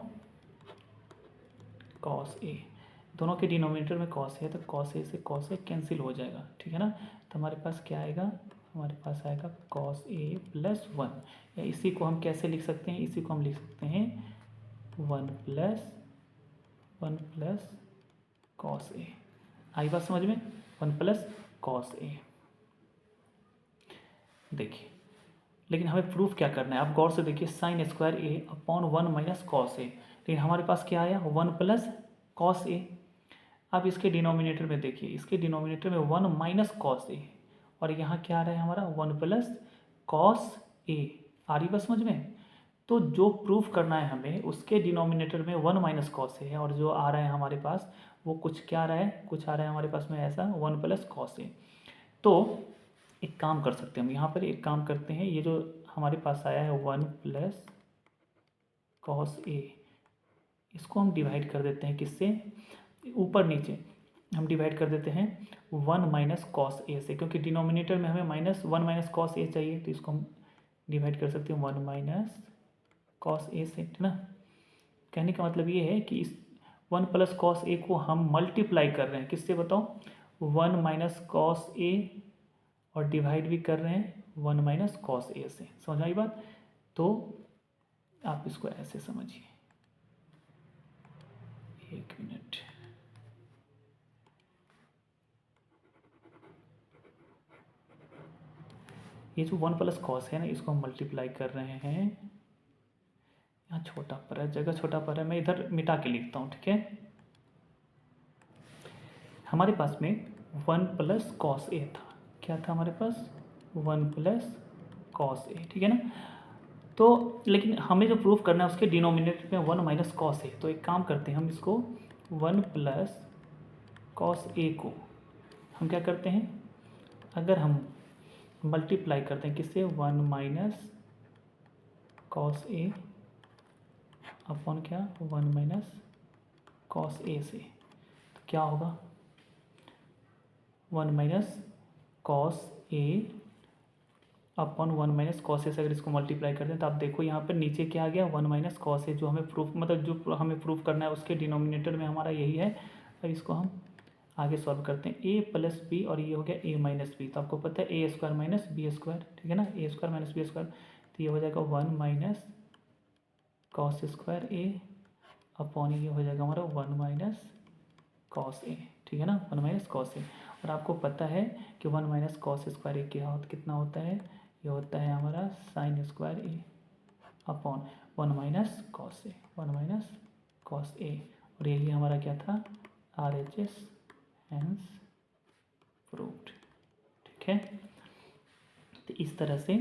कॉस ए, दोनों के डिनोमिनेटर में कॉस है, तो कॉस ए से कॉस ए कैंसिल हो जाएगा। ठीक है ना, तो हमारे पास क्या आएगा, हमारे पास आएगा कॉस ए प्लस 1, या इसी को हम कैसे लिख सकते हैं, इसी को हम लिख सकते हैं 1 प्लस कॉस ए। आई बात समझ में, 1 प्लस कॉस ए। देखिए लेकिन हमें प्रूफ क्या करना है, आप गौर से देखिए, sine square A upon 1 minus cos A, लेकिन हमारे पास क्या आया 1 प्लस कॉस ए। अब इसके डिनोमिनेटर में देखिए, इसके डिनोमिनेटर में 1 माइनस कॉस ए, और यहाँ क्या आ रहा है हमारा 1 प्लस कॉस ए। आ रही बस समझ में, तो जो प्रूफ करना है हमें उसके डिनोमिनेटर में 1 माइनस कॉस ए है, और जो आ रहा है हमारे पास वो कुछ क्या आ रहा है, कुछ आ रहा है हमारे पास में ऐसा 1 प्लस कॉस ए। तो एक काम कर सकते हैं हम, यहाँ पर एक काम करते हैं, ये जो हमारे पास आया है 1 प्लस कॉस ए, इसको हम डिवाइड कर देते हैं किससे, ऊपर नीचे हम डिवाइड कर देते हैं 1 माइनस कॉस ए से, क्योंकि डिनोमिनेटर में हमें -1 माइनस कॉस ए चाहिए, तो इसको हम डिवाइड कर सकते हैं 1 माइनस कॉस ए से। ठीक ना, कहने का मतलब ये है कि इस 1 प्लस कॉस ए को हम मल्टीप्लाई कर रहे हैं किससे बताओ, 1 माइनस कॉस ए, और डिवाइड भी कर रहे हैं 1 माइनस कॉस ए से। समझ आई बात, तो आप इसको ऐसे समझिए, एक मिनट, ये जो 1 प्लस कॉस है ना, इसको हम मल्टीप्लाई कर रहे हैं, यहाँ छोटा पर है, जगह छोटा पर है, मैं इधर मिटा के लिखता हूँ। ठीक है, हमारे पास में 1 प्लस कॉस ए था, क्या था हमारे पास 1 प्लस कॉस ए। ठीक है ना, तो लेकिन हमें जो प्रूफ करना है उसके डिनोमिनेटर में 1 माइनस कॉस ए, तो एक काम करते हैं हम इसको 1 प्लस कॉस ए को हम क्या करते हैं, अगर हम मल्टीप्लाई करते हैं किससे 1 माइनस कॉस ए अपॉन क्या 1 माइनस कॉस ए से, तो क्या होगा 1 minus cos A upon 1 minus cos A से अगर इसको मल्टीप्लाई करते हैं, तो आप देखो यहाँ पर नीचे क्या आ गया 1 माइनस कॉस ए, जो हमें प्रूफ मतलब जो हमें प्रूफ करना है उसके डिनोमिनेटर में हमारा यही है। अब इसको हम आगे सॉल्व करते हैं। ए प्लस बी और ये हो गया ए माइनस बी, तो आपको पता है ए स्क्वायर माइनस बी स्क्वायर, ठीक है ना, ए स्क्वायर माइनस बी स्क्वायर, तो ये हो जाएगा 1 माइनस कॉस स्क्वायर ए अपॉन ये हो जाएगा हमारा 1 माइनस कॉस ए, ठीक है ना, 1 माइनस कॉस ए। और आपको पता है कि 1 माइनस कॉस स्क्वायर ए कितना होता है, ये होता है हमारा sine square A upon 1 minus cos A, 1 minus cos A, और यही हमारा क्या था, RHS हैंस प्रूव्ड, ठीक है। तो इस तरह से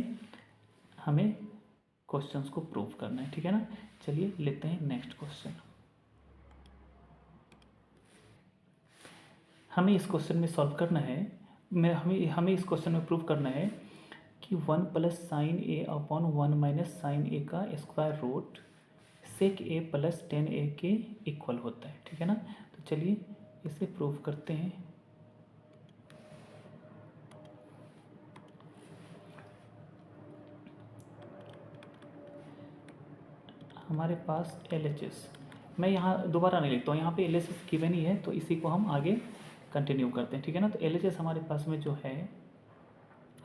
हमें क्वेश्चंस को प्रूव करना है, ठीक है ना। चलिए लेते हैं नेक्स्ट क्वेश्चन। हमें इस क्वेश्चन में सॉल्व करना है, हमें इस क्वेश्चन में प्रूव करना है कि 1 plus sine A upon 1 minus sign ए का स्क्वायर रूट सेक ए प्लस टेन ए के इक्वल होता है, ठीक है ना। तो चलिए इसे प्रूव करते हैं। हमारे पास LHS, मैं यहाँ दोबारा नहीं लिखता हूँ, यहाँ पे LHS गिवन ही है, तो इसी को हम आगे कंटिन्यू करते हैं, ठीक है ना। तो LHS हमारे पास में जो है,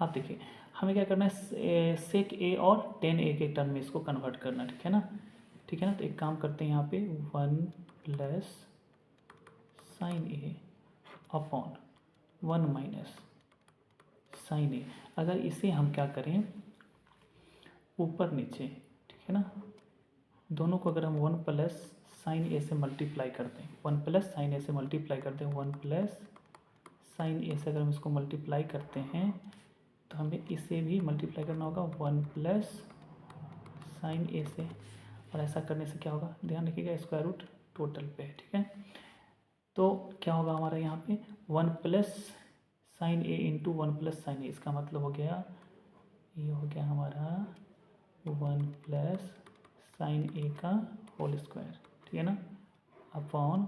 आप देखिए हमें क्या करना है, सेक ए और टेन ए के टर्म में इसको कन्वर्ट करना, ठीक है ना, ठीक है ना। तो एक काम करते हैं, यहाँ पे 1 plus sine A upon 1 minus sign ए, अगर इसे हम क्या करें ऊपर नीचे, ठीक है ना, दोनों को अगर हम 1 प्लस साइन ए से मल्टीप्लाई करते हैं, 1 प्लस साइन ए से मल्टीप्लाई करते हैं, 1 प्लस साइन ए से अगर हम इसको मल्टीप्लाई करते हैं, तो हमें इसे भी मल्टीप्लाई करना होगा 1 प्लस साइन ए से, और ऐसा करने से क्या होगा, ध्यान रखिएगा स्क्वायर रूट टोटल पे है, ठीक है। तो क्या होगा हमारा यहाँ पे 1 प्लस साइन ए इंटू 1 प्लस साइन ए, इसका मतलब हो गया, ये हो गया हमारा 1 प्लस साइन ए का होल स्क्वायर, ठीक है ना, अपॉन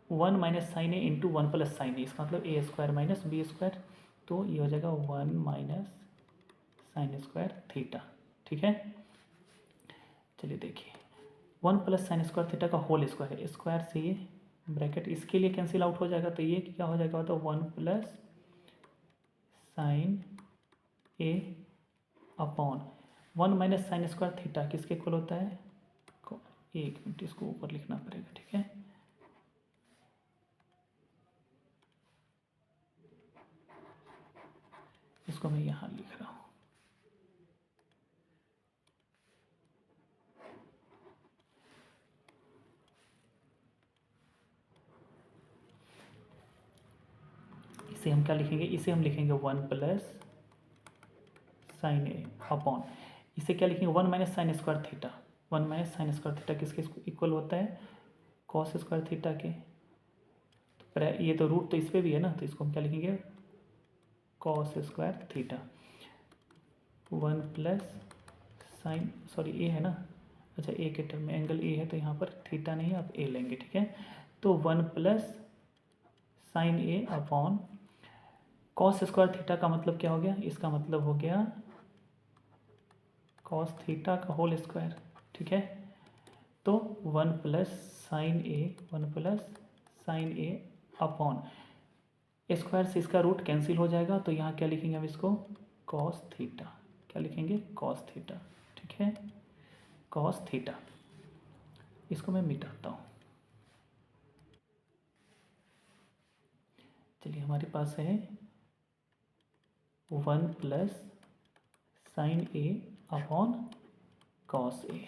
1 माइनस साइन ए इंटू 1 प्लस साइन ए, इसका मतलब ए स्क्वायर माइनस बी स्क्वायर, तो ये हो जाएगा 1 माइनस साइन स्क्वायर थीटा, ठीक है। चलिए देखिए 1 प्लस साइन स्क्वायर थीटा का होल स्क्वायर है, स्क्वायर से ये ब्रैकेट इसके लिए कैंसिल आउट हो जाएगा, तो ये क्या हो जाएगा, तो 1 plus sine A upon 1 minus sine square theta किसके इक्वल होता है, एक मिनट इसको ऊपर लिखना पड़ेगा, ठीक है। इसको मैं यहाँ लिख रहा हूँ, इसे हम क्या लिखेंगे, इसे हम लिखेंगे 1 प्लस साइन ए अपॉन, इसे क्या लिखेंगे 1 minus sine square theta, 1 minus sine square theta किसके इक्वल होता है, कॉस स्क्वायर थीटा के, तो ये तो रूट तो इस पर भी है ना, तो इसको हम क्या लिखेंगे cos square theta, 1 plus sine, sorry A है ना, अच्छा ए के टर्म में एंगल ए है, तो यहाँ पर थीटा नहीं है, आप ए लेंगे, ठीक है। तो 1 plus sine A upon cos square theta का मतलब क्या हो गया, इसका मतलब हो गया कॉस थीटा का होल स्क्वायर, ठीक है। तो 1 plus sine A, 1 plus sine A upon square से इसका रूट कैंसिल हो जाएगा, तो यहाँ क्या लिखेंगे हम इसको कॉस थीटा, क्या लिखेंगे कॉस थीटा, ठीक है, कॉस थीटा। इसको मैं मिटाता हूँ, चलिए हमारे पास है 1 plus sine A upon cos ए,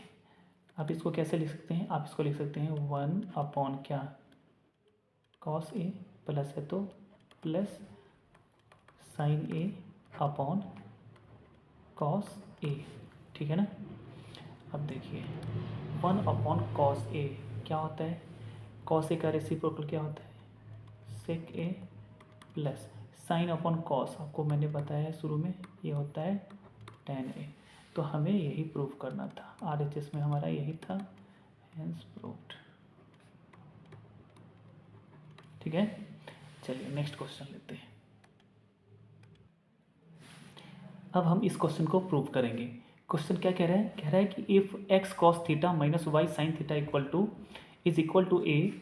आप इसको कैसे लिख सकते हैं, आप इसको लिख सकते हैं 1 अपॉन क्या कॉस ए, प्लस है तो plus sine A upon cos ए, ठीक है ना। अब देखिए 1 अपॉन कॉस ए क्या होता है, कॉस ए का रेसिप्रोकल क्या होता है सेक ए, प्लस साइन अपॉन कॉस, आपको मैंने बताया शुरू में, ये होता है टेन ए, तो हमें यही प्रूव करना था, RHS में हमारा यही था, हेंस प्रूव्ड, ठीक है। चलिए नेक्स्ट क्वेश्चन लेते हैं। अब हम इस क्वेश्चन को प्रूव करेंगे। क्वेश्चन क्या कह रहा है कि if x cos theta minus y sine theta equal to is equal to a,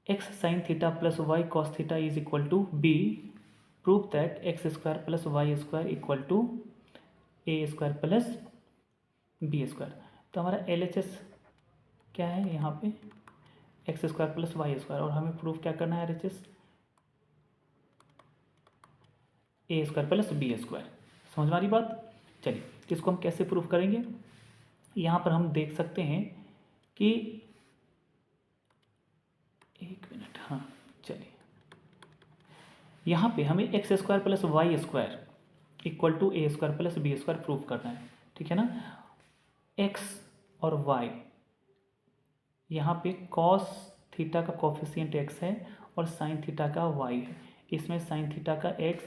x sine theta plus y cos theta is equal to b, prove that x square plus y square equal to a square plus B square. तो हमारा L H S क्या है यहाँ पे, x square plus y square, और हमें proof क्या करना है L H S, a square plus B square. समझ में आ रही बात। चलिए इसको हम कैसे प्रूफ करेंगे, यहाँ पर हम देख सकते हैं कि एक मिनट, हाँ चलिए, यहाँ पे हमें x square plus y square equal to a square plus B square proof करना है, ठीक है ना। एक्स और वाई, यहाँ पे कॉस थीटा का कोफिशिएंट एक्स है और साइन थीटा का वाई है, इसमें साइन थीटा का एक्स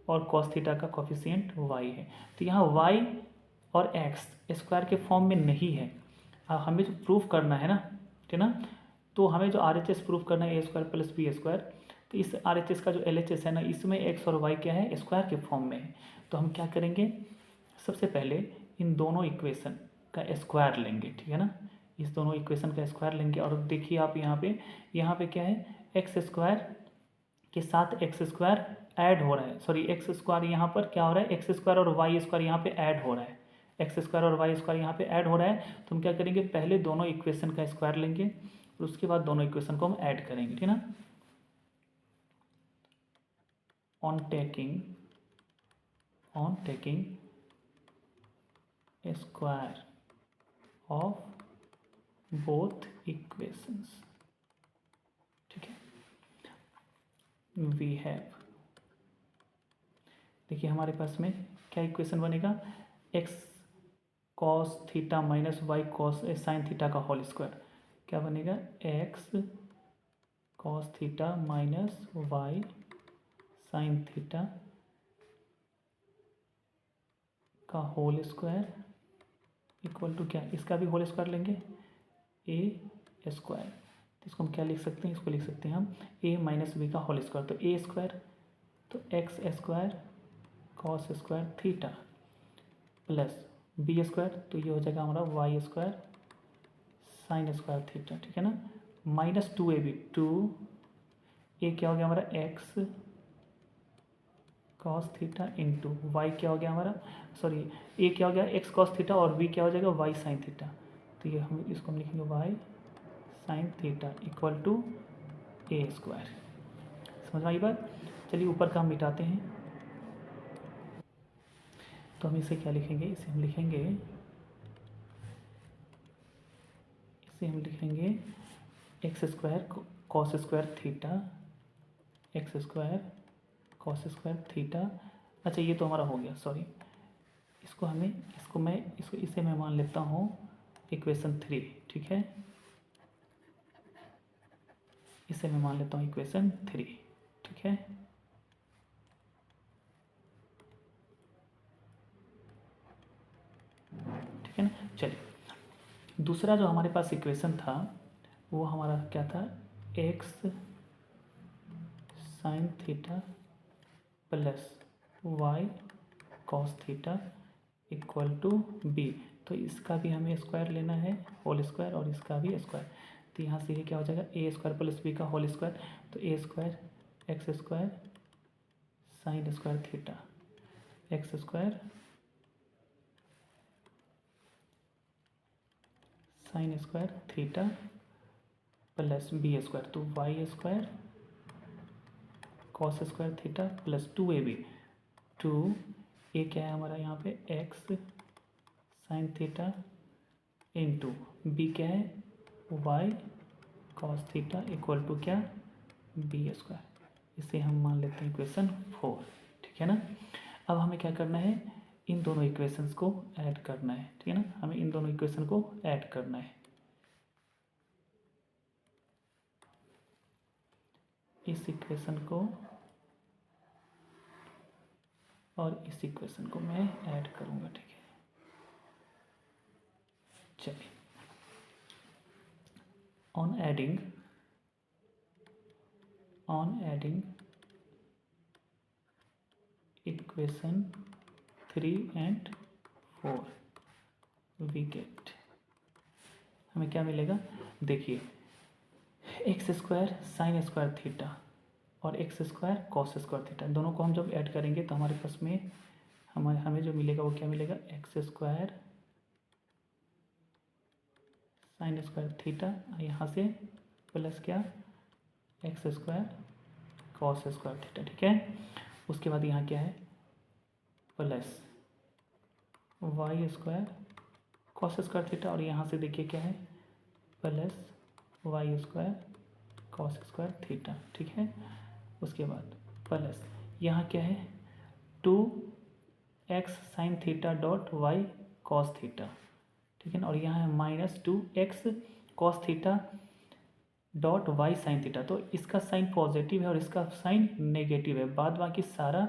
और कॉस थीटा का कोफिशिएंट वाई है। तो यहाँ वाई और एक्स स्क्वायर के फॉर्म में नहीं है। अब हमें जो प्रूफ करना है ना, ठीक है ना, तो हमें जो आर एच एस प्रूफ करना है ए स्क्वायर प्लस बी स्क्वायर, तो इस आर एच एस का जो एल एच एस है ना, इसमें एक्स और वाई क्या है, स्क्वायर के फॉर्म में है। तो हम क्या करेंगे, सबसे पहले इन दोनों इक्वेशन का स्क्वायर लेंगे, ठीक है ना, इस दोनों इक्वेशन का स्क्वायर लेंगे। और देखिए आप यहाँ पे क्या है, एक्स स्क्वायर के साथ एक्स स्क्वायर ऐड हो रहा है, सॉरी एक्स स्क्वायर यहाँ पर क्या हो रहा है, एक्स स्क्वायर और वाई स्क्वायर यहाँ पे ऐड हो रहा है, एक्स स्क्वायर और वाई स्क्वायर यहाँ पे ऐड हो रहा है। तो हम क्या करेंगे, पहले दोनों इक्वेशन का स्क्वायर लेंगे और उसके बाद दोनों इक्वेशन को हम ऐड करेंगे, ठीक है ना। On taking square of both equations, ठीक है, वी हैव, देखिए हमारे पास में क्या इक्वेशन बनेगा, x cos theta minus y cos sine theta का होल स्क्वायर, क्या बनेगा, x cos theta minus y sine theta का होल स्क्वायर इक्वल टू क्या, इसका भी होल स्क्वायर लेंगे, ए स्क्वायर। तो इसको हम क्या लिख सकते हैं, इसको लिख सकते हैं हम ए माइनस बी का होल स्क्वायर। तो ए स्क्वायर, तो X square cos square theta plus B square, तो ये हो जाएगा हमारा Y square sine square theta, ठीक है ना, minus two A B, two A क्या हो गया हमारा, X cos theta into Y क्या हो गया हमारा, सॉरी ए क्या हो गया, एक्स कॉस थीटा, और बी क्या हो जाएगा, वाई साइन थीटा। तो ये हम इसको हम लिखेंगे y sine theta equal to a square. समझ में आई बात। चलिए ऊपर का हम मिटाते हैं, तो हम इसे क्या लिखेंगे, इसे हम लिखेंगे x square cos square theta, X square cos square theta. अच्छा ये तो हमारा हो गया, सॉरी इसे मैं मान लेता हूँ इक्वेशन 3, ठीक है, इसे मैं मान लेता हूँ इक्वेशन 3, ठीक है। ठीक है ना। चलिए दूसरा जो हमारे पास इक्वेशन था वो हमारा क्या था, x sine theta plus y cos theta equal to b. तो इसका भी हमें स्क्वायर लेना है, होल स्क्वायर, और इसका भी स्क्वायर। तो यहाँ से ये क्या हो जाएगा, ए स्क्वायर प्लस बी का होल स्क्वायर, तो A square X square sine square theta, X square sine square theta plus B square, तो Y square cos square theta plus two A B, two A क्या है हमारा यहाँ पे, X sine theta into B क्या है, Y cos theta equal to क्या, B square. इसे हम मान लेते हैं इक्वेशन 4, ठीक है ना। अब हमें क्या करना है, इन दोनों इक्वेशंस को ऐड करना है, ठीक है ना, हमें इन दोनों इक्वेशन को ऐड करना है। इस इक्वेशन को और इस इक्वेशन को मैं ऐड करूँगा, ठीक है। चलिए on adding equation 3 and 4 we get, हमें क्या मिलेगा, देखिए X square sine square theta और X square cos square theta, दोनों को हम जब ऐड करेंगे तो हमारे पास में हमें जो मिलेगा वो क्या मिलेगा, x square sine square theta, यहाँ से प्लस क्या, x square cos square theta. ठीक है, उसके बाद यहाँ क्या है, plus y square cos square theta, और यहाँ से देखिए क्या है, plus y square cos square theta. ठीक है, उसके बाद प्लस यहाँ क्या है, 2x sine theta dot y cos theta. ठीक है ना, और यहाँ है -2x cos theta dot y sine theta. तो इसका साइन पॉजिटिव है और इसका साइन नेगेटिव है, बाद बाकी सारा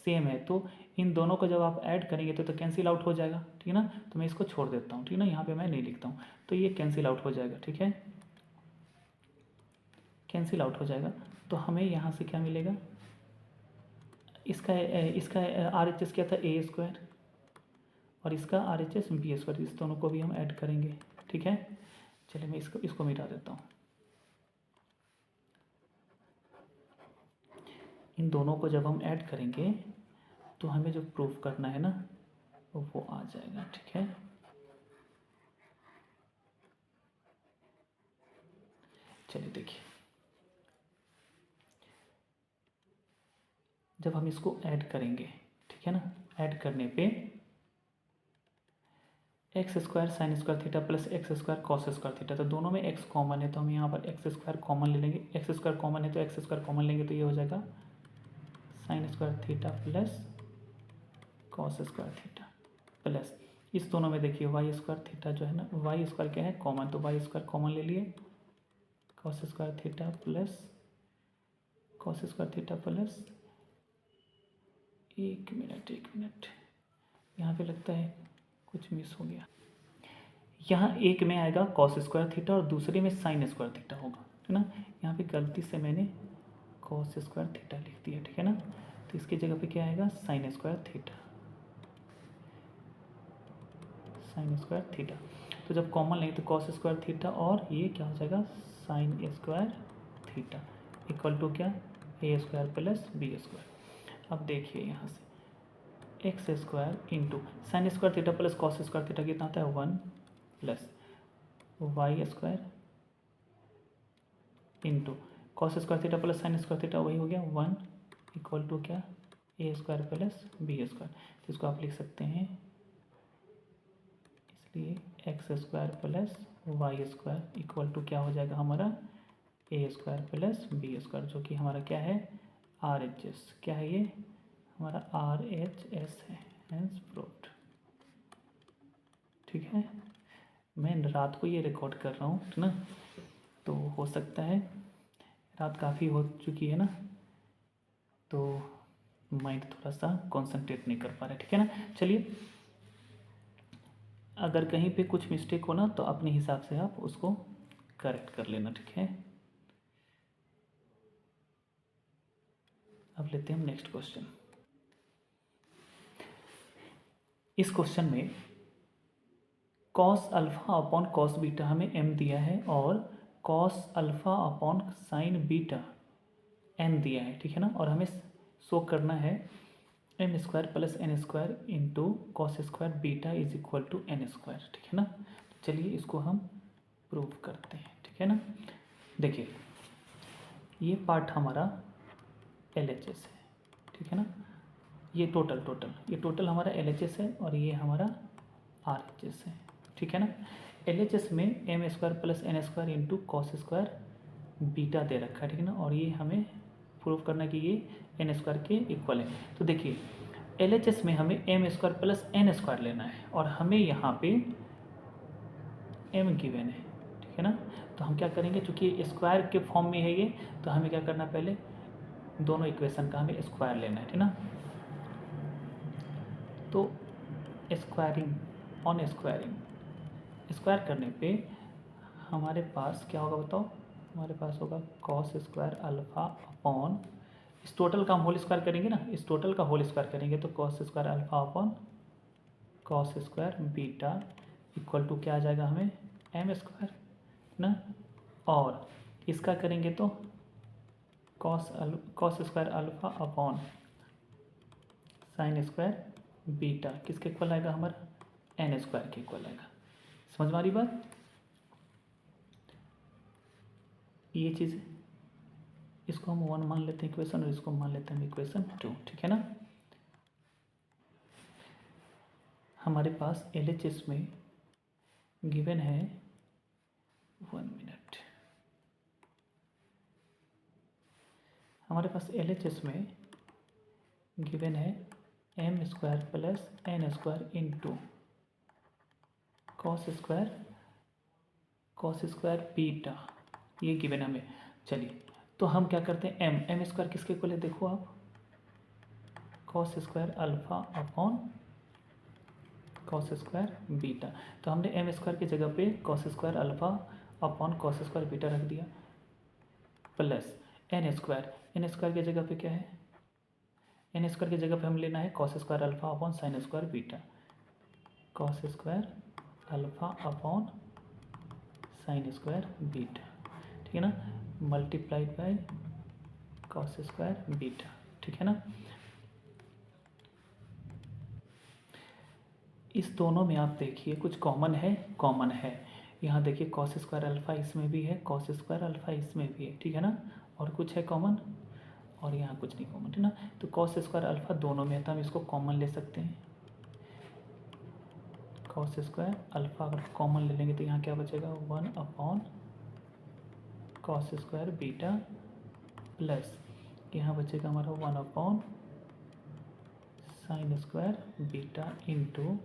सेम है। तो इन दोनों को जब आप ऐड करेंगे तो कैंसिल आउट हो जाएगा। ठीक है ना, तो मैं इसको छोड़ देता हूँ। ठीक है ना, यहाँ पे मैं नहीं लिखता हूँ, तो ये कैंसिल आउट हो जाएगा। ठीक है, कैंसिल आउट हो जाएगा। तो हमें यहाँ से क्या मिलेगा, इसका RHS क्या था, ए स्क्वायर, और इसका RHS बी स्क्वायर, इस दोनों को भी हम ऐड करेंगे। ठीक है, चलिए मैं इसको मिटा देता हूँ। इन दोनों को जब हम ऐड करेंगे तो हमें जो प्रूफ करना है ना वो आ जाएगा। ठीक है, चलिए देखिए, जब हम इसको ऐड करेंगे, ठीक है ना, ऐड करने पे x square sine square theta plus x square cos square theta, तो दोनों में एक्स कॉमन है तो हम यहाँ पर एक्स स्क्वायर कॉमन ले लेंगे। एक्स स्क्वायर कॉमन है तो एक्स स्क्वायर कॉमन लेंगे तो ये हो जाएगा sine square theta plus cos square theta plus, इस दोनों में देखिए वाई स्क्वायर थीटा जो है ना, वाई स्क्वायर क्या है, कॉमन, तो वाई स्क्वायर कॉमन ले लिए, cos square theta plus cos square theta plus, एक मिनट, यहाँ पे लगता है कुछ मिस हो गया। यहाँ एक में आएगा कॉस स्क्वायर थीटा और दूसरे में साइन स्क्वायर थीटा होगा। है ना, यहाँ पे गलती से मैंने कॉस स्क्वायर थीटा लिख दिया। ठीक है ना, तो इसकी जगह पे क्या आएगा, sign square theta, sign square theta. तो जब कॉमन लेंगे तो कॉस स्क्वायर थीटा और ये क्या हो जाएगा, sine square theta equal to क्या, a square plus B square. अब देखिए यहाँ से x square into sine square theta plus cos square theta कितना आता है, 1 plus y square into cos square theta plus sine square theta, वही हो गया 1 इक्वल टू क्या, a square plus B square. जिसको आप लिख सकते हैं, इसलिए x square plus y square equal to क्या हो जाएगा हमारा, ए स्क्वायर प्लस बी स्क्वायर, जो कि हमारा क्या है, RHS। क्या है ये हमारा RHS है, हेंस प्रूव्ड। ठीक है, मैं रात को ये रिकॉर्ड कर रहा हूँ ना, तो हो सकता है रात काफ़ी हो चुकी है ना, तो माइंड थोड़ा सा कंसंट्रेट नहीं कर पा रहा है। ठीक है ना, चलिए अगर कहीं पे कुछ मिस्टेक हो ना तो अपने हिसाब से आप उसको करेक्ट कर लेना। ठीक है, अब लेते हैं हम नेक्स्ट क्वेश्चन। इस क्वेश्चन में cos alpha upon cos beta हमें m दिया है और cos alpha upon sine beta n दिया है। ठीक है ना, और हमें शो करना है m square plus n square into cos square beta is equal to n square. ठीक है ना, तो चलिए इसको हम प्रूव करते हैं। ठीक है ना, देखिए ये पार्ट हमारा LHS है। ठीक है ना, ये टोटल हमारा LHS है और ये हमारा RHS है। ठीक है ना, LHS में m square plus n square into cos square beta दे रखा है। ठीक है ना, और ये हमें प्रूव करना कि ये n स्क्वायर के इक्वल है। तो देखिए LHS में हमें m square plus n square लेना है और हमें यहाँ पे m गिवन है। ठीक है ना, तो हम क्या करेंगे, चूँकि स्क्वायर के फॉर्म में है ये, तो हमें क्या करना है, पहले दोनों इक्वेशन का हमें स्क्वायर लेना है। ठीक ना, तो स्क्वायरिंग ऑन स्क्वायर करने पे हमारे पास क्या होगा बताओ, हमारे पास होगा कॉस स्क्वायर अल्फा अपॉन, इस टोटल का हम होल स्क्वायर करेंगे ना, इस टोटल का होल स्क्वायर करेंगे तो cos square alpha upon cos square beta equal to क्या आ जाएगा हमें, m स्क्वायर ना, और इसका करेंगे तो cos square alpha upon sine square beta किसके इक्वल आएगा हमारा, एन स्क्वायर के इक्वल आएगा। समझ में आ रही बात? ये चीज़ इसको हम 1 मान लेते हैं इक्वेशन और इसको मान लेते हैं इक्वेशन 2, ठीक है ना। हमारे पास LHS में गिवन है 1 मिनट, हमारे पास LHS में गिवन है m square plus n square into cos square beta, ये गिवन हमें। चलिए तो हम क्या करते हैं, m स्क्वायर किसके इक्वल है, देखो आप, cos square alpha upon cos square beta. तो हमने m स्क्वायर की जगह पे cos square alpha upon cos square beta रख दिया, प्लस n स्क्वायर की जगह पे क्या है, n स्क्वायर की जगह पे हम लेना है cos square alpha upon sine square beta, cos square alpha upon sine square beta, ठीक है ना, multiplied by cos square beta, ठीक है ना। इस दोनों में आप देखिए कुछ कॉमन है, यहाँ देखिए कॉस स्क्वायर अल्फा इसमें भी है, कॉस स्क्वायर अल्फा इसमें भी है, ठीक है ना, और कुछ है कॉमन और यहाँ कुछ नहीं कॉमन, ठीक है ना। तो कॉस स्क्वायर अल्फा दोनों में है तो हम इसको कॉमन ले सकते हैं, कॉस स्क्वायर अल्फा अगर कॉमन ले लेंगे तो यहाँ क्या बचेगा, 1 upon cos square beta plus यहाँ बचेगा हमारा 1 upon sine square beta into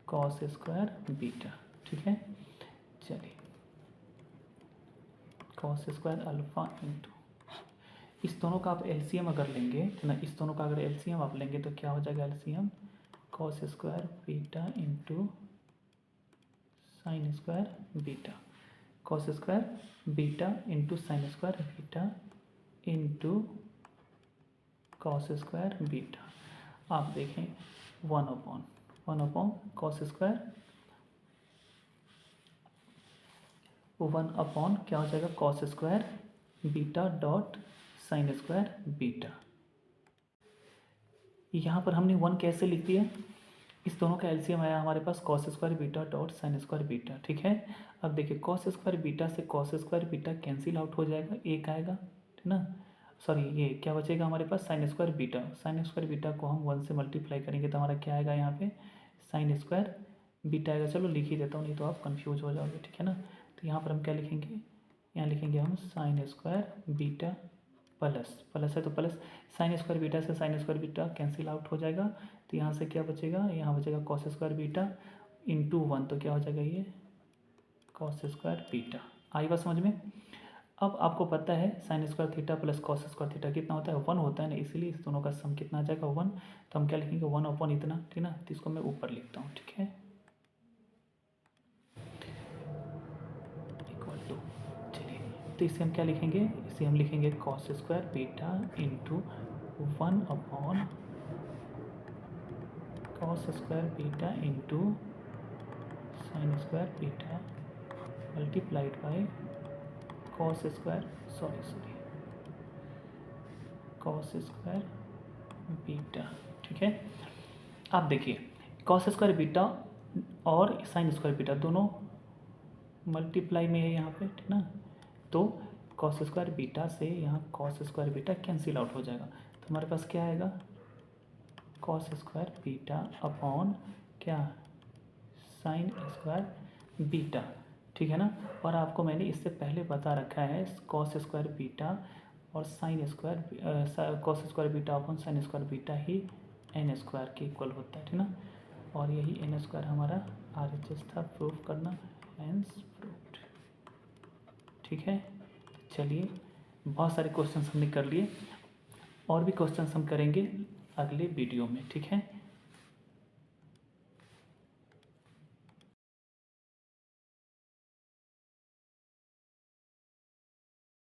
cos square beta, ठीक है। चलिए कॉस स्क्वायर अल्फा इंटू, इस दोनों का आप एलसीएम अगर लेंगे ना, इस दोनों का अगर एलसीएम आप लेंगे तो क्या हो जाएगा, LCM cos square beta into sine square beta, cos square beta into sine square beta into cos square beta. आप देखें 1 अपॉन कॉस स्क्वायर, 1 अपॉन क्या हो जाएगा, cos square beta dot sine square beta. यहाँ पर हमने 1 कैसे लिख दिया, इस दोनों का एलसीएम आया हमारे पास cos square beta dot sine square beta, ठीक है। अब देखिए कॉस स्क्वायर बीटा से cos square beta cancel out हो जाएगा, एक आएगा, ठीक ना, सॉरी ये क्या बचेगा हमारे पास, साइन स्क्वायर बीटा को हम 1 से मल्टीप्लाई करेंगे तो हमारा क्या आएगा, यहाँ पे साइन स्क्वायर बीटा आएगा। चलो लिख ही देता हूँ नहीं तो आप कन्फ्यूज हो जाओगे, ठीक है ना। तो यहाँ पर हम क्या लिखेंगे, यहाँ लिखेंगे हम साइन स्क्वायर बीटा प्लस है तो प्लस, साइन स्क्वायर बीटा से sign square beta cancel out हो जाएगा तो यहाँ से क्या बचेगा, यहाँ बचेगा कॉस स्क्वायर बीटा इंटू 1, तो क्या हो जाएगा ये कॉस स्क्वायर बीटा। आई बात समझ में। अब आपको पता है sine square theta plus cos square theta कितना होता है, 1 होता है ना, इसीलिए इस दोनों का सम कितना आ जाएगा 1। तो हम क्या लिखेंगे 1 अपॉन इतना, ठीक ना, तो इसको मैं ऊपर लिखता हूँ, ठीक है, इक्वल टू। चलिए तो इसे हम क्या लिखेंगे, इसे हम लिखेंगे cos square beta into 1 upon cos square beta into sine square beta multiplied by cos square beta, ठीक है। आप देखिए कॉस स्क्वायर बीटा और साइन स्क्वायर बीटा दोनों मल्टीप्लाई में है यहाँ पे, ठीक ना, तो कॉस स्क्वायर बीटा से यहाँ cos square beta cancel out हो जाएगा तो हमारे पास क्या आएगा, कॉस स्क्वायर बीटा अपॉन क्या साइन स्क्वायर बीटा, ठीक है ना। और आपको मैंने इससे पहले बता रखा है कॉस स्क्वायर बीटा और sine square cos square beta upon sine square beta ही एन स्क्वायर के इक्वल होता है, ठीक ना, और यही एन स्क्वायर हमारा RHS था प्रूफ करना, हेंस प्रूव्ड, ठीक है। चलिए बहुत सारे क्वेश्चन हमने कर लिए और भी क्वेश्चन हम करेंगे अगले वीडियो में, ठीक है।